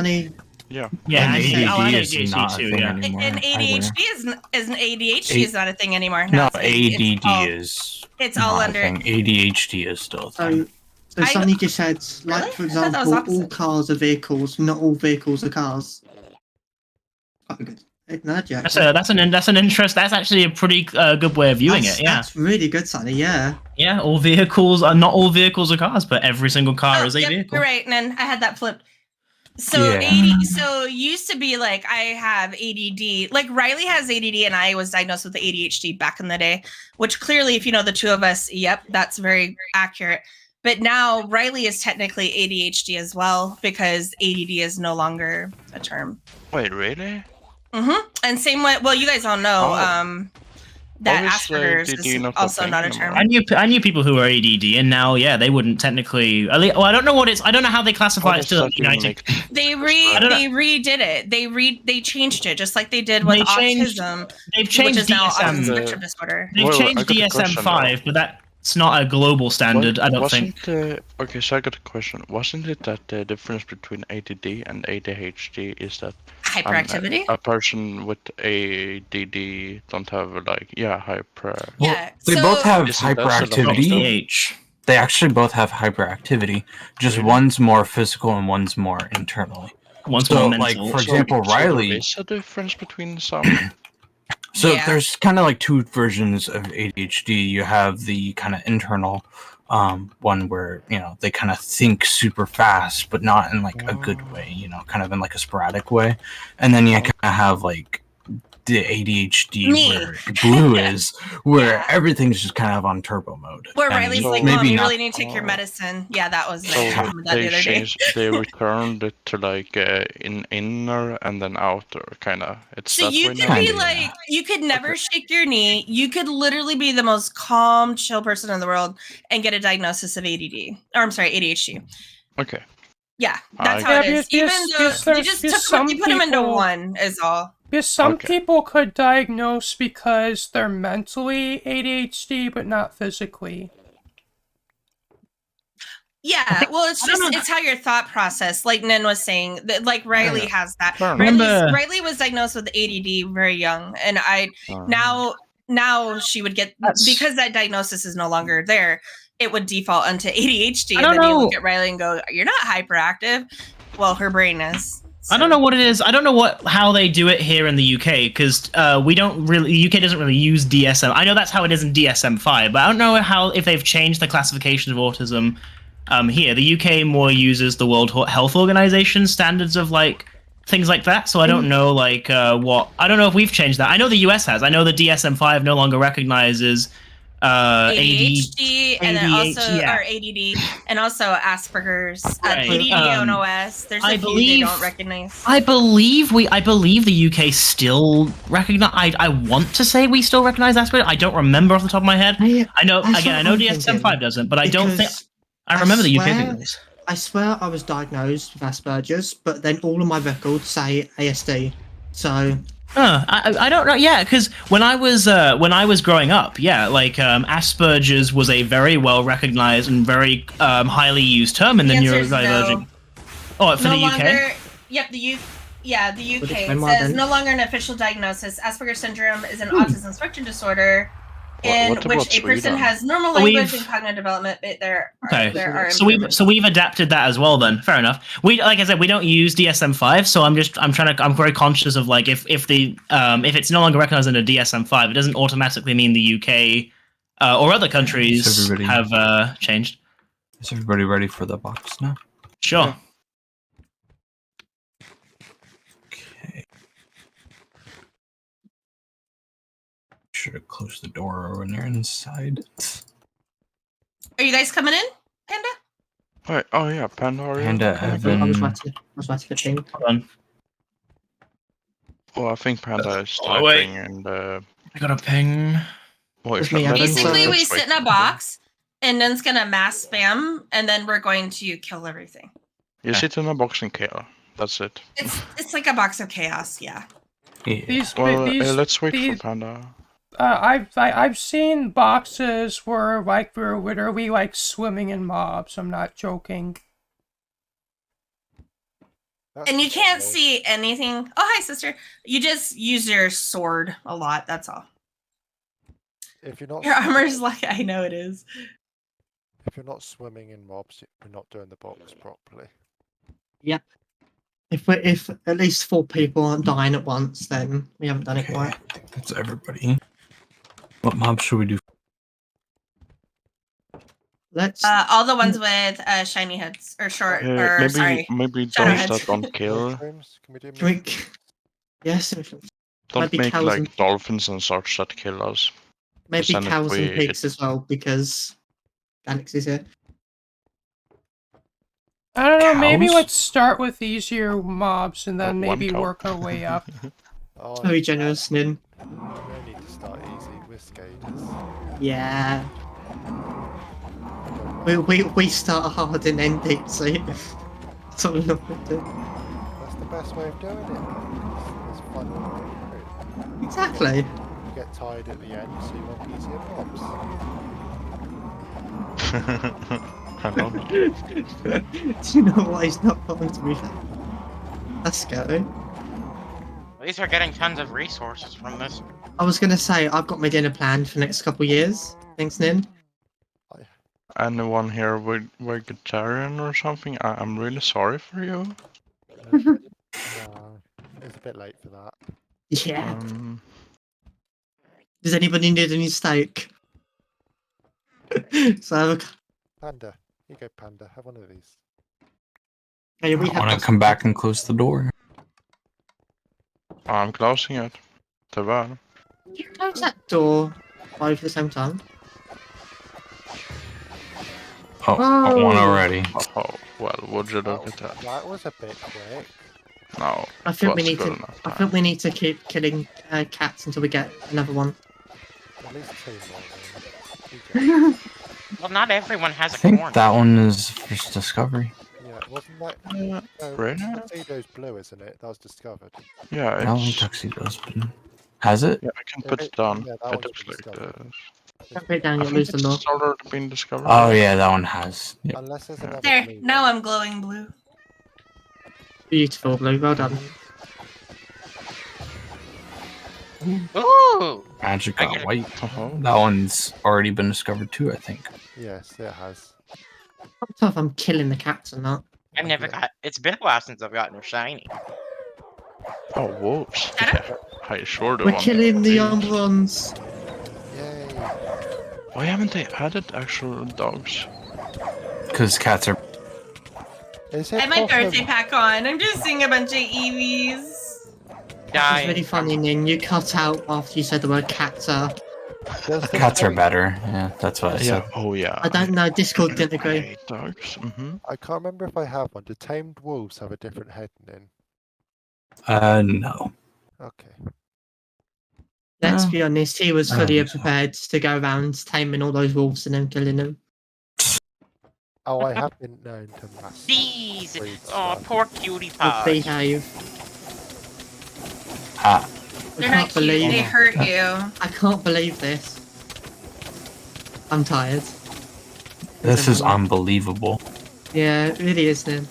Yeah, ADHD is not a thing anymore. And ADHD is not a thing anymore. No, ADD is. It's all under. ADHD is still a thing. So Sunny just said, like, for example, all cars are vehicles. Not all vehicles are cars. Oh, good. That's an interest. That's actually a pretty good way of viewing it. Yeah, that's really good, Sunny. Yeah. Yeah, all vehicles are not all vehicles are cars, but every single car is a vehicle. You're right, and then I had that flipped. So so used to be like I have ADD. Like Riley has ADD, and I was diagnosed with the ADHD back in the day. Which clearly, if you know the two of us, yep, that's very accurate. But now Riley is technically ADHD as well because ADD is no longer a term. Wait, really? Mm-hmm. And same way. Well, you guys all know that Asperger's is also not a term. I knew people who were ADD, and now they wouldn't technically. Well, I don't know what it's. I don't know how they classify it still. They redid it. They changed it just like they did with autism. They've changed which is now DSM. autism spectrum disorder. They've changed DSM-5, but that's not a global standard. I don't think. Okay, so I got a question. Wasn't it that the difference between ADD and ADHD is that hyperactivity? A person with ADD don't have hyper. Well, they both have hyperactivity. They actually both have hyperactivity. Just one's more physical and one's more internally. One's more mental. Like for example, Riley. There's a difference between some. So there's kind of like two versions of ADHD. You have the kind of internal one where, they kind of think super fast, but not in like a good way, kind of in like a sporadic way. And then you kind of have like the ADHD where Blue is, where everything's just kind of on turbo mode. Where Riley's like, Mom, you really need to take your medicine. Yeah, that was the other day. They returned it to like in inner and then outer, kind of. So you could be like, you could never shake your knee. You could literally be the most calm, chill person in the world and get a diagnosis of ADD. Or I'm sorry, ADHD. Okay. Yeah, that's how it is. Even though you just put them into one is all. Because some people could diagnose because they're mentally ADHD, but not physically. Yeah, well, it's how your thought process, like Nin was saying, that like Riley has that. Riley was diagnosed with ADD very young, and now she would get because that diagnosis is no longer there. It would default onto ADHD, and then you look at Riley and go, "You're not hyperactive." Well, her brain is. So. I don't know what it is. I don't know how they do it here in the UK because we don't really. UK doesn't really use DSM. I know that's how it is in DSM-5, but I don't know if they've changed the classification of autism here. The UK more uses the World Health Organization standards of like things like that. So I don't know what. I don't know if we've changed that. I know the US has. I know the DSM-5 no longer recognizes. ADHD and then also or ADD and also Asperger's, PDD, ONOS. There's a few they don't recognize. I believe the UK still recognize. I want to say we still recognize Asperger's. I don't remember off the top of my head. I know DSM-5 doesn't, but I don't think I remember the UK does. I swear I was diagnosed with Asperger's, but then all of my records say ASD. So. I don't know. Yeah, because when I was growing up, Asperger's was a very well recognized and very highly used term in the neurodivergent. No. Oh, for the UK. Yep, the UK says no longer an official diagnosis. Asperger's syndrome is an autism spectrum disorder. in what which about a person Sweden? has normal So language we've- and cognitive development, but there Okay. are So improvements. we've adapted that as well then. Fair enough. We, like I said, we don't use DSM-5, so I'm very conscious of like if it's no longer recognized under DSM-5, it doesn't automatically mean the UK or other countries everybody- have changed. Is everybody ready for the box now? Sure. Yeah. Okay. Should have closed the door when you're inside. Are you guys coming in, Panda? Wait, oh yeah, Panda. Are you Panda, coming? Evan. I was writing the thing. Hold on. Oh, I think Panda is Oh, wait. typing and. I got a ping. Well, It's me, Evan, Basically, so- we sit in a box, and Nun's gonna mass spam, and then we're going to kill everything. You sit in a box and kill. That's it. It's like a box of chaos, yeah. Yeah. Well, let's wait these- for Panda. I've seen boxes where like we're literally like swimming in mobs. I'm not joking. That's And you can't normal. see anything. Oh, hi, sister. You just use your sword a lot. That's all. If you're not Your swimming- armor's like I know it is. if you're not swimming in mobs, you're not doing the box properly. If at least 4 people aren't dying at once, then we haven't done it Okay, right. I think that's everybody. What mob should we do? Let's. All the ones with shiny heads or short or Maybe sorry. maybe Shadow those heads. that don't kill. Mushrooms? Can we do Can we- mushrooms? Yes, Don't Maybe make cows like and- dolphins and such that kill us. maybe then if cows and we pigs hit- as well because Galaxy's here. I don't know. Maybe Cows? let's start with easier mobs and then One maybe cow. work our way up. Oh, Very generous, Nin. no need to start easy. We're Skades. Yeah. We start hard and end deep, so that's what we're not going to do. That's the best way of doing it. It's fun. You Exactly. get tired at the end, so you want easier mobs. I don't know. Do you know what? He's not wrong to be fair. That's scary. At least we're getting tons of resources from this. I was going to say, I've got my dinner planned for the next couple of years. Thanks, Nin. Anyone here vegetarian or something? I'm really sorry for you. No, it's a bit late for that. Yeah. Um, Does anybody need any steak? So, Panda, here you go, Panda. Have one of these. okay, we I have want to come back and close the door. I'm closing it. Tyvärr. You close that door both at the same time. Oh, got one Oh. already. Oh, well, would you look at that? That was a bit quick. No. I think we was need good to. enough I time. think we need to keep killing cats until we get another one. At least 2 more. Then. Well, not everyone has I a think corn. that one is first discovery. Yeah, wasn't that? No, Really? Tuxedo's blue, isn't it? That was discovered. Yeah, I don't think it's, tuxedo's been. Has it? yeah, I can If put it- it down. yeah, that It one's looks been like discovered. Don't put it down, I you'll think lose the law. it's already been discovered. Oh yeah, that one has. Yep. Unless there's another There. blue Now one. I'm glowing blue. Beautiful, Blue. Well done. Ooh! Magic I got get it. white. Uh-huh. That one's already been discovered too, I think. Yes, it has. I can't tell if I'm killing the cats or not. I've never got. It's been a while since I've gotten a shiny. Oh, wolves. Shadow? Yeah, I sure do We're want killing the these. Umbrons. Yay! Why haven't they added actual dogs? Because cats are. Is I it have my possible- birthday pack on. I'm just seeing a bunch of EVs. It's Dying. really funny, Nin. You cut out after you said the word cats. Does the Cats are dog- better. Yeah, that's what I Yeah. said. Oh yeah. I don't know. Discord didn't I agree. hate dogs. Mm-hmm. I can't remember if I have one. Do tamed wolves have a different head in? No. Okay. Let's No. be honest. He was I don't fully think so. prepared to go around taming all those wolves and then killing them. Oh, I have been known to mass. These. breed Oh, stuff. poor cutie Oh, pie. behave. Ah, They're I not can't cute. believe. They hurt you. I can't believe this. I'm tired. this is unbelievable. Yeah, it really is, Nin.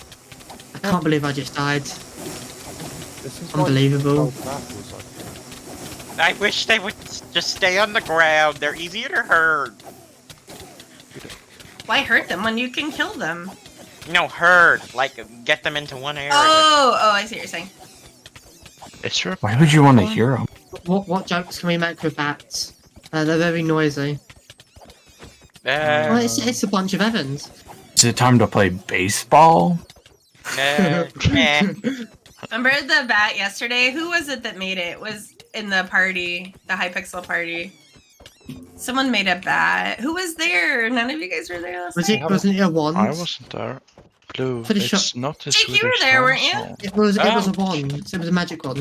I can't believe I just died. This is Unbelievable. Why you told Matt was on here. I wish they would just stay on the ground. They're easier to herd. Why hurt them when you can kill them? No, herd. Like, get them into one area. Oh, I see what you're saying. It's your Why would you want to hear them? What jokes can we make with bats? They're very noisy. Well, it's a bunch of Evans. Is it time to play baseball? eh. Remember the bat yesterday? Who was it that made it? It was in the party, the Hypixel party. Someone made a bat. Who was there? None of you guys were there last night? Wasn't it a wand? I wasn't there. Blue, For the it's shop. not a Jake, you Swedish were there, weren't you? council. It was Oh. a wand. It was a magic wand.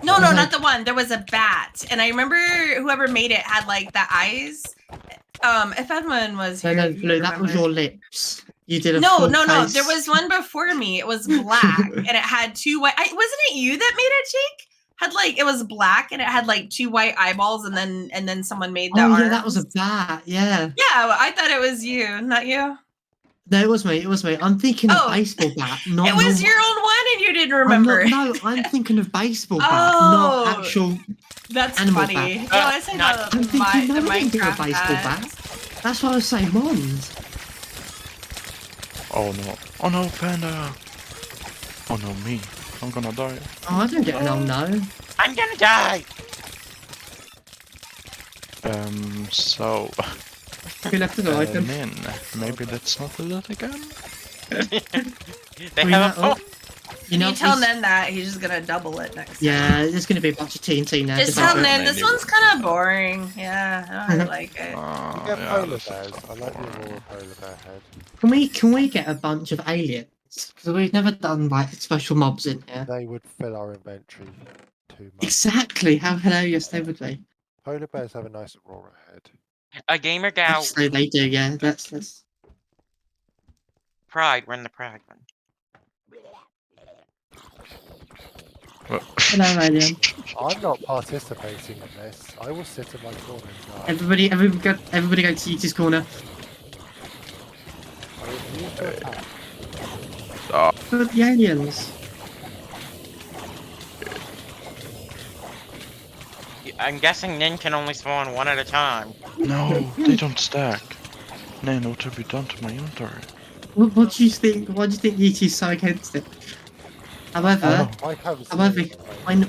No, Was not the one. There was a bat, and I remember whoever made it had like the eyes. If Edmund was here, No, you'd Blue, that was remember. your lips. You did a No. full There face. was one before me. It was black, and it had two white. Wasn't it you that made it, Jake? Had like it was black, and it had like two white eyeballs, and then someone made the Oh arms. yeah, that was a bat. Yeah. Yeah, I thought it was you, not you. No, it was me. It was me. I'm thinking of Oh. baseball bat. Not It was normal- your own one, and you didn't I'm remember. not- no, I'm thinking of baseball bat, Oh. not actual. That's Animal funny. bat. No, I said not- the, I'm thinking, my, no, the I didn't do a Minecraft baseball bat. bat. That's why I was saying wand. Oh no. Oh no, Panda. Oh no, me. I'm gonna die. Oh, I don't get an oh no. I'm gonna die. So... Who left the door open? Min, maybe let's not do that again? They We have a know- phone. You know, You tell he's- Nen that he's just gonna double it next time. Yeah, there's going to be a bunch of TNT now. Just don't tell worry. Nen this Maybe. one's kind of boring. Yeah, I don't really like it. You get yeah, polar this bears. is- I like the Aurora polar bear head. Can we get a bunch of aliens? Because we've never done like special mobs in here. They would fill our inventory too much. Exactly how hilarious they would be. Polar bears have a nice Aurora head. A gamer gal. Actually, they do. Yeah, that's. Pride, run the pride one. Hello, alien. I'm not participating in this. I will sit in my corner and die. Everybody go to Yuki's corner. I refuse to attack. But the aliens. I'm guessing Nin can only spawn one at a time. No, they don't stack. No, what have you done to my inventory? What do you think? Why do you think Yuki's so against it? However, Mike has However,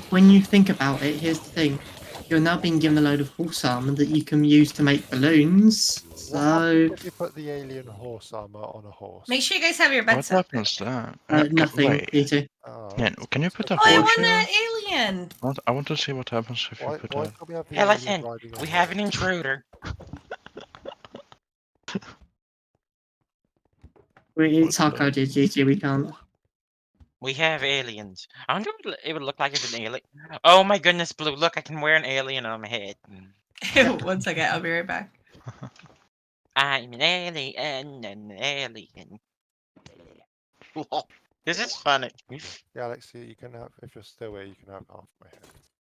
when you think about it, here's the thing. You're now being given a load of horse armor that you can use to make balloons. So, if you put the alien horse armor on a horse. Make sure you guys have your What bets up. happens there? nothing, Wait. Yuki. Oh, Yeah, can you put a Oh, I horse won here? that alien. I want to see what happens if you why put can't a... we have the Hey, alien listen, riding on we a have an horse? intruder. It's hard-coded, Yuki, we can't. We have aliens. I wonder what it would look like if an alien. Oh my goodness, Blue! Look, I can wear an alien on my head. 1 second, I'll be right back. I'm an alien, an alien. This is funny. Yeah, Alex, you can have, if you're still here, you can have half my head.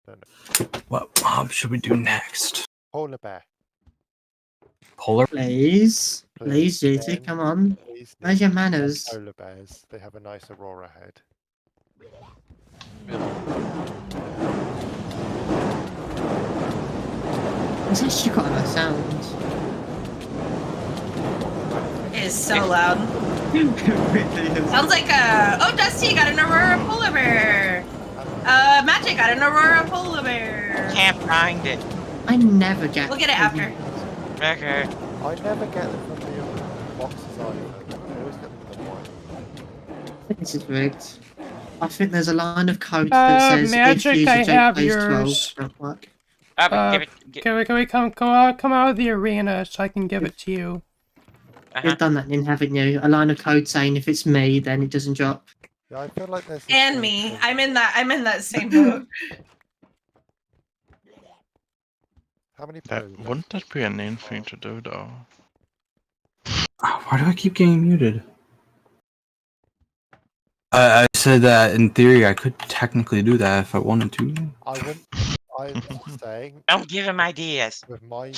Don't know. What mob should we do next? Polar bear. Polar? Please, Yuki, Nen, come on. please, Where's your Nen, manners? Polar bears. They have a nice Aurora head. It's actually quite a nice sound. It is so loud. It really is. Sounds like oh, Dusty got an Aurora polar bear. Magic got an Aurora polar bear. Can't find it. I never get. We'll get it after. Okay. I never get them from the boxes either. I always get them from the white. I think this is rigged. I think there's a line of code that says Magic, if user I have pays yours. 12, don't work. Give it. Can we come out of the arena so I can give it to you? You've done that, Nin, haven't you? A line of code saying if it's me, then it doesn't drop. Yeah, I feel like there's. a And thing me. called- I'm in that same boat. How many polar That, bears? wouldn't that be a name thing to do though? Why do I keep getting muted? I said that in theory I could technically do that if I wanted to. I wouldn't. I'm saying Don't give him ideas. with my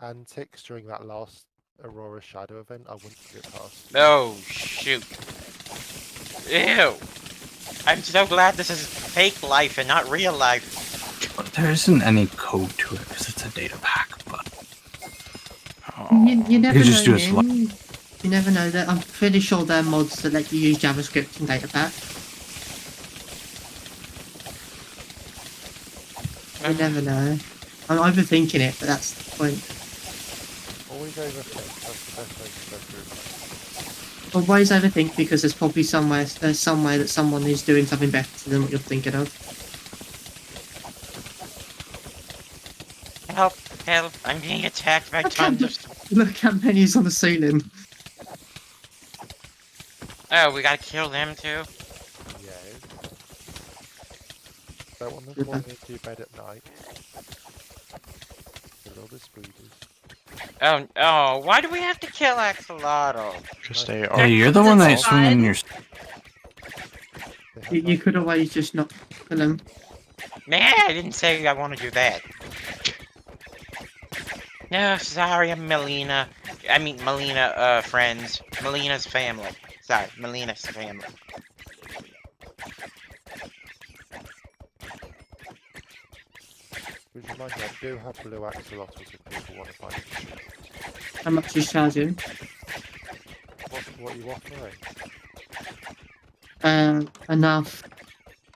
antics during that last Aurora Shadow event, I wouldn't get past. Oh shoot. Ew. I'm so glad this is fake life and not real life. But there isn't any code to it because it's a data pack. But You never could just know. do a select. You never know that. I'm pretty sure there are mods that let you use JavaScript in data pack. You never know. I'm overthinking it, but that's the point. Always overthink. That's the best way to go through life. Always overthink because there's probably somewhere that someone is doing something better than what you're thinking of. Help! Help! I'm being attacked by tons of. Look how many's on the ceiling. Oh, we gotta kill them too. Yeah. Don't want them falling into your bed at night. Kill all the spoilers. Oh, why do we have to kill Axolotl? Because they are. Yeah, you're the one that's That's swinging fine. your. They have You could always just not kill them. Nah, I didn't say I want to do that. No, sorry, I'm Melina. I mean, Melina, friends. Melina's family. Sorry, Melina's family. Which reminds me, I do have blue axolotls if people want to buy them. How much is charging? What are you offering? Enough.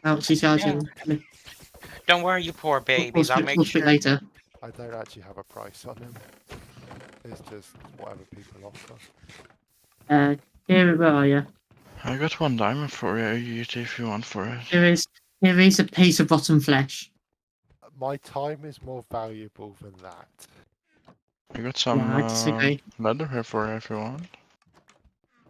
How much is charging? Don't worry, you poor babies. I'll make We'll speak sure. later. I don't actually have a price on them. It's just whatever people offer. Here, where are you? I got 1 diamond for you. Use it if you want for it. Here is a piece of rotten flesh. My time is more valuable than that. I got some Yeah, I disagree. leather here for you if you want.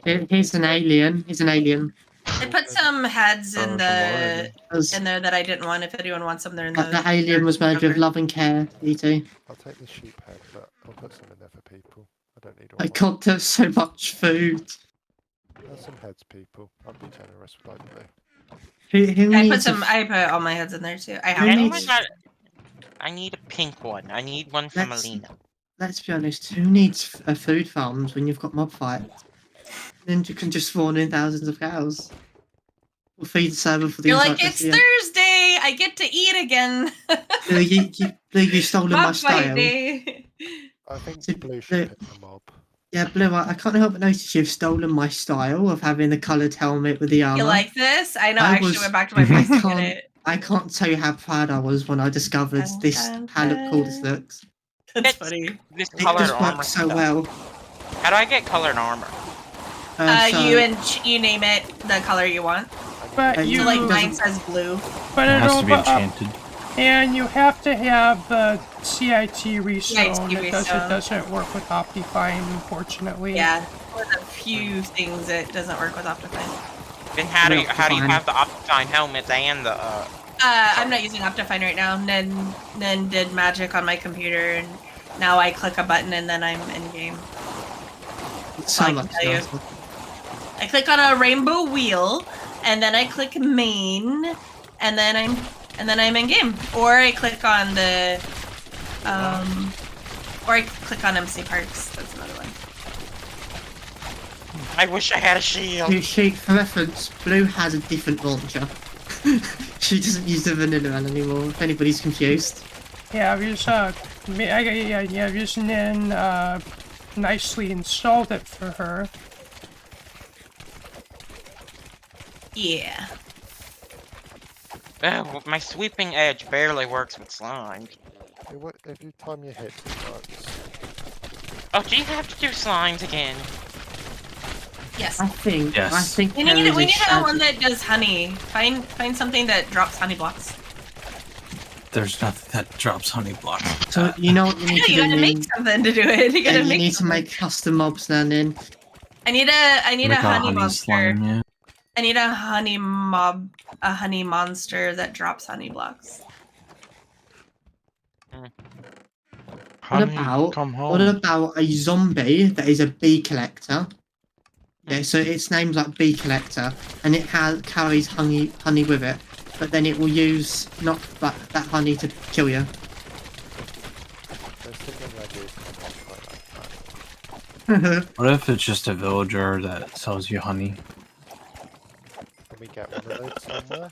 Here's an alien. He's an alien. I put some heads in there As- that I didn't want. If anyone wants them, they're in That the. the alien was made with cover. love and care, E.T. I'll take the sheep head, but I'll put some in there for people. I don't need all My mine. god, there's so much food. There's some heads, people. I'll be generous with like blue. Who I needs put some. I put all my heads in there too. I Who have. Anyone needs- got? I need a pink one. I need one from Let's- Melina. Let's be honest, who needs food farms when you've got mob fights? Then you can just spawn in thousands of cows. We'll feed the server for the You're entire like, it's rest of the year. Thursday. I get to eat again. You stolen my Mob fight style. day. I think So blue should the- pick the mob. Yeah, Blue, I can't help but notice you've stolen my style of having the coloured helmet with the armour. You like this? I know. I I actually was- went back to my I place to get can't- it. I can't tell you how proud I was when I discovered Dun, this, dun, how cool this dun. looks. That's funny. This It colored just armor works so stuff. well. How do I get colored armor? So- You name it the color you want. But You you, So like doesn't- mine says blue. but It has it'll to be enchanted. and you have to have the CIT restone. CIT It restone. doesn't work with Optifine, unfortunately. Yeah. One of the few things that doesn't work with Optifine. Then how do you Optifine. have the Optifine helmets and the I'm not using Optifine right now. Nen did magic on my computer, and now I click a button and then I'm in game. It's so I can much tell you. nicer. I click on a rainbow wheel, and then I click main, and then I'm in game. Or I click on the, or I click on MC Parks. That's another one. I wish I had a shield. For reference, Blue has a different launcher. She doesn't use the vanilla one anymore, if anybody's confused. Yeah, I've just Nin nicely installed it for her. Yeah. Oh, my sweeping edge barely works with slime. If you time your hits, it works. Oh, do you have to do slimes again? Yes. I think Yes. We there need is we a need shadow- one that does honey. Find something that drops honey blocks. There's nothing that drops honey block. So you know what you I need know to you do. gotta Nin? make something to do it. You gotta You make. need to something. make custom mobs now, Nin. I need a Make honey monster. slime, yeah. I need a honey monster that drops honey blocks. Honey, about- come What home. about a zombie that is a bee collector? Yeah, so its name's like bee collector, and it carries honey with it, but then it will use not that honey to kill you. There's something ideas come up quite like that. What if it's just a villager that sells you honey? Can we get one of those somewhere?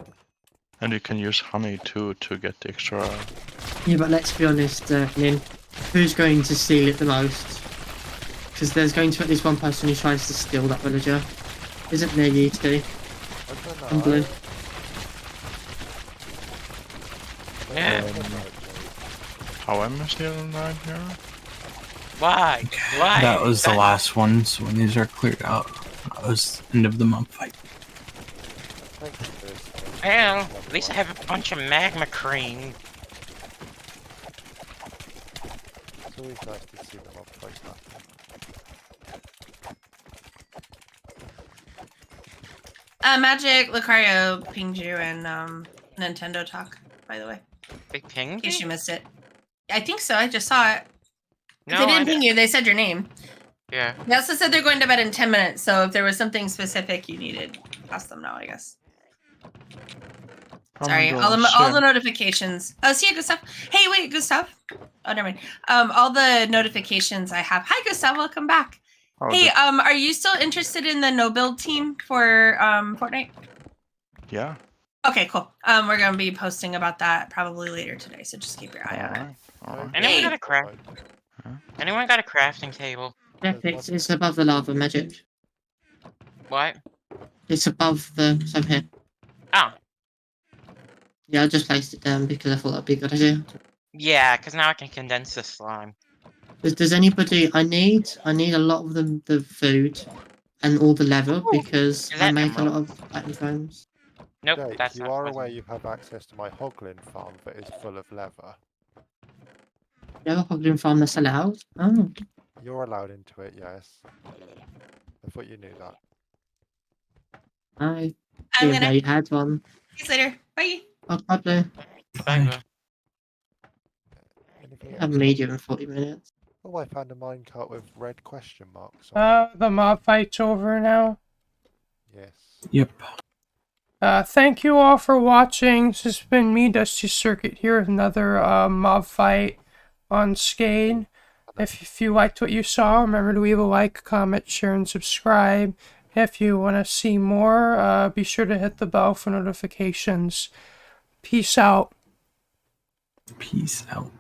And you can use honey too to get extra. Yeah, but let's be honest, Nin. Who's going to steal it the most? Because there's going to be at least one person who tries to steal that villager. Isn't there, you two? I don't know. And blue. Yeah. How am I still alive here? Why? Why? That was the last one, so when these are cleared out, that was the end of the mob fight. Well, at least I have a bunch of magma cream. It's always nice to see them up close up. Magic Lucario pinged you in Nintendo Talk, by the way. They In pinged case you? you missed it. I think so. I just saw it. No, They didn't I ping you. They said your name. Yeah. They also said they're going to bed in 10 minutes. So if there was something specific you needed, ask them now, I guess. Sorry, all the notifications. Oh, see you, Gustav. Hey, wait, Gustav. Oh, never mind. All the notifications I have. Hi, Gustav. Welcome back. Hey, are you still interested in the no build team for Fortnite? Yeah. Okay, cool. We're gonna be posting about that probably later today, so just keep your eye on it. Alright. Anyone Hey. got a craft? Anyone got a crafting table? Yeah, it's above the lava, Magic. What? It's above the... It's over here. Oh. Yeah, I just placed it down because I thought that'd be a good idea. Yeah, because now I can condense the slime. Does anybody... I need a lot of the food and all the leather because Is I that make a lot emerald? of platinum frames. Nope, Jake, that's you not are pleasant. aware you have access to my hoglin farm that is full of leather. You have a hoglin farm that's allowed? Oh. You're allowed into it, yes. I thought you knew that. I I'm didn't know gonna you had one. see you later. Bye. Oh, probably. Bye, Blue. Anything I have else? medium in 40 minutes. Oh, I found a minecart with red question marks on it. The mob fight's over now. Yes. Yep. Thank you all for watching. This has been me, Dusty Circuit, here with another mob fight on Skade. If you liked what you saw, remember to leave a like, comment, share, and subscribe. If you want to see more, be sure to hit the bell for notifications. Peace out. Peace out.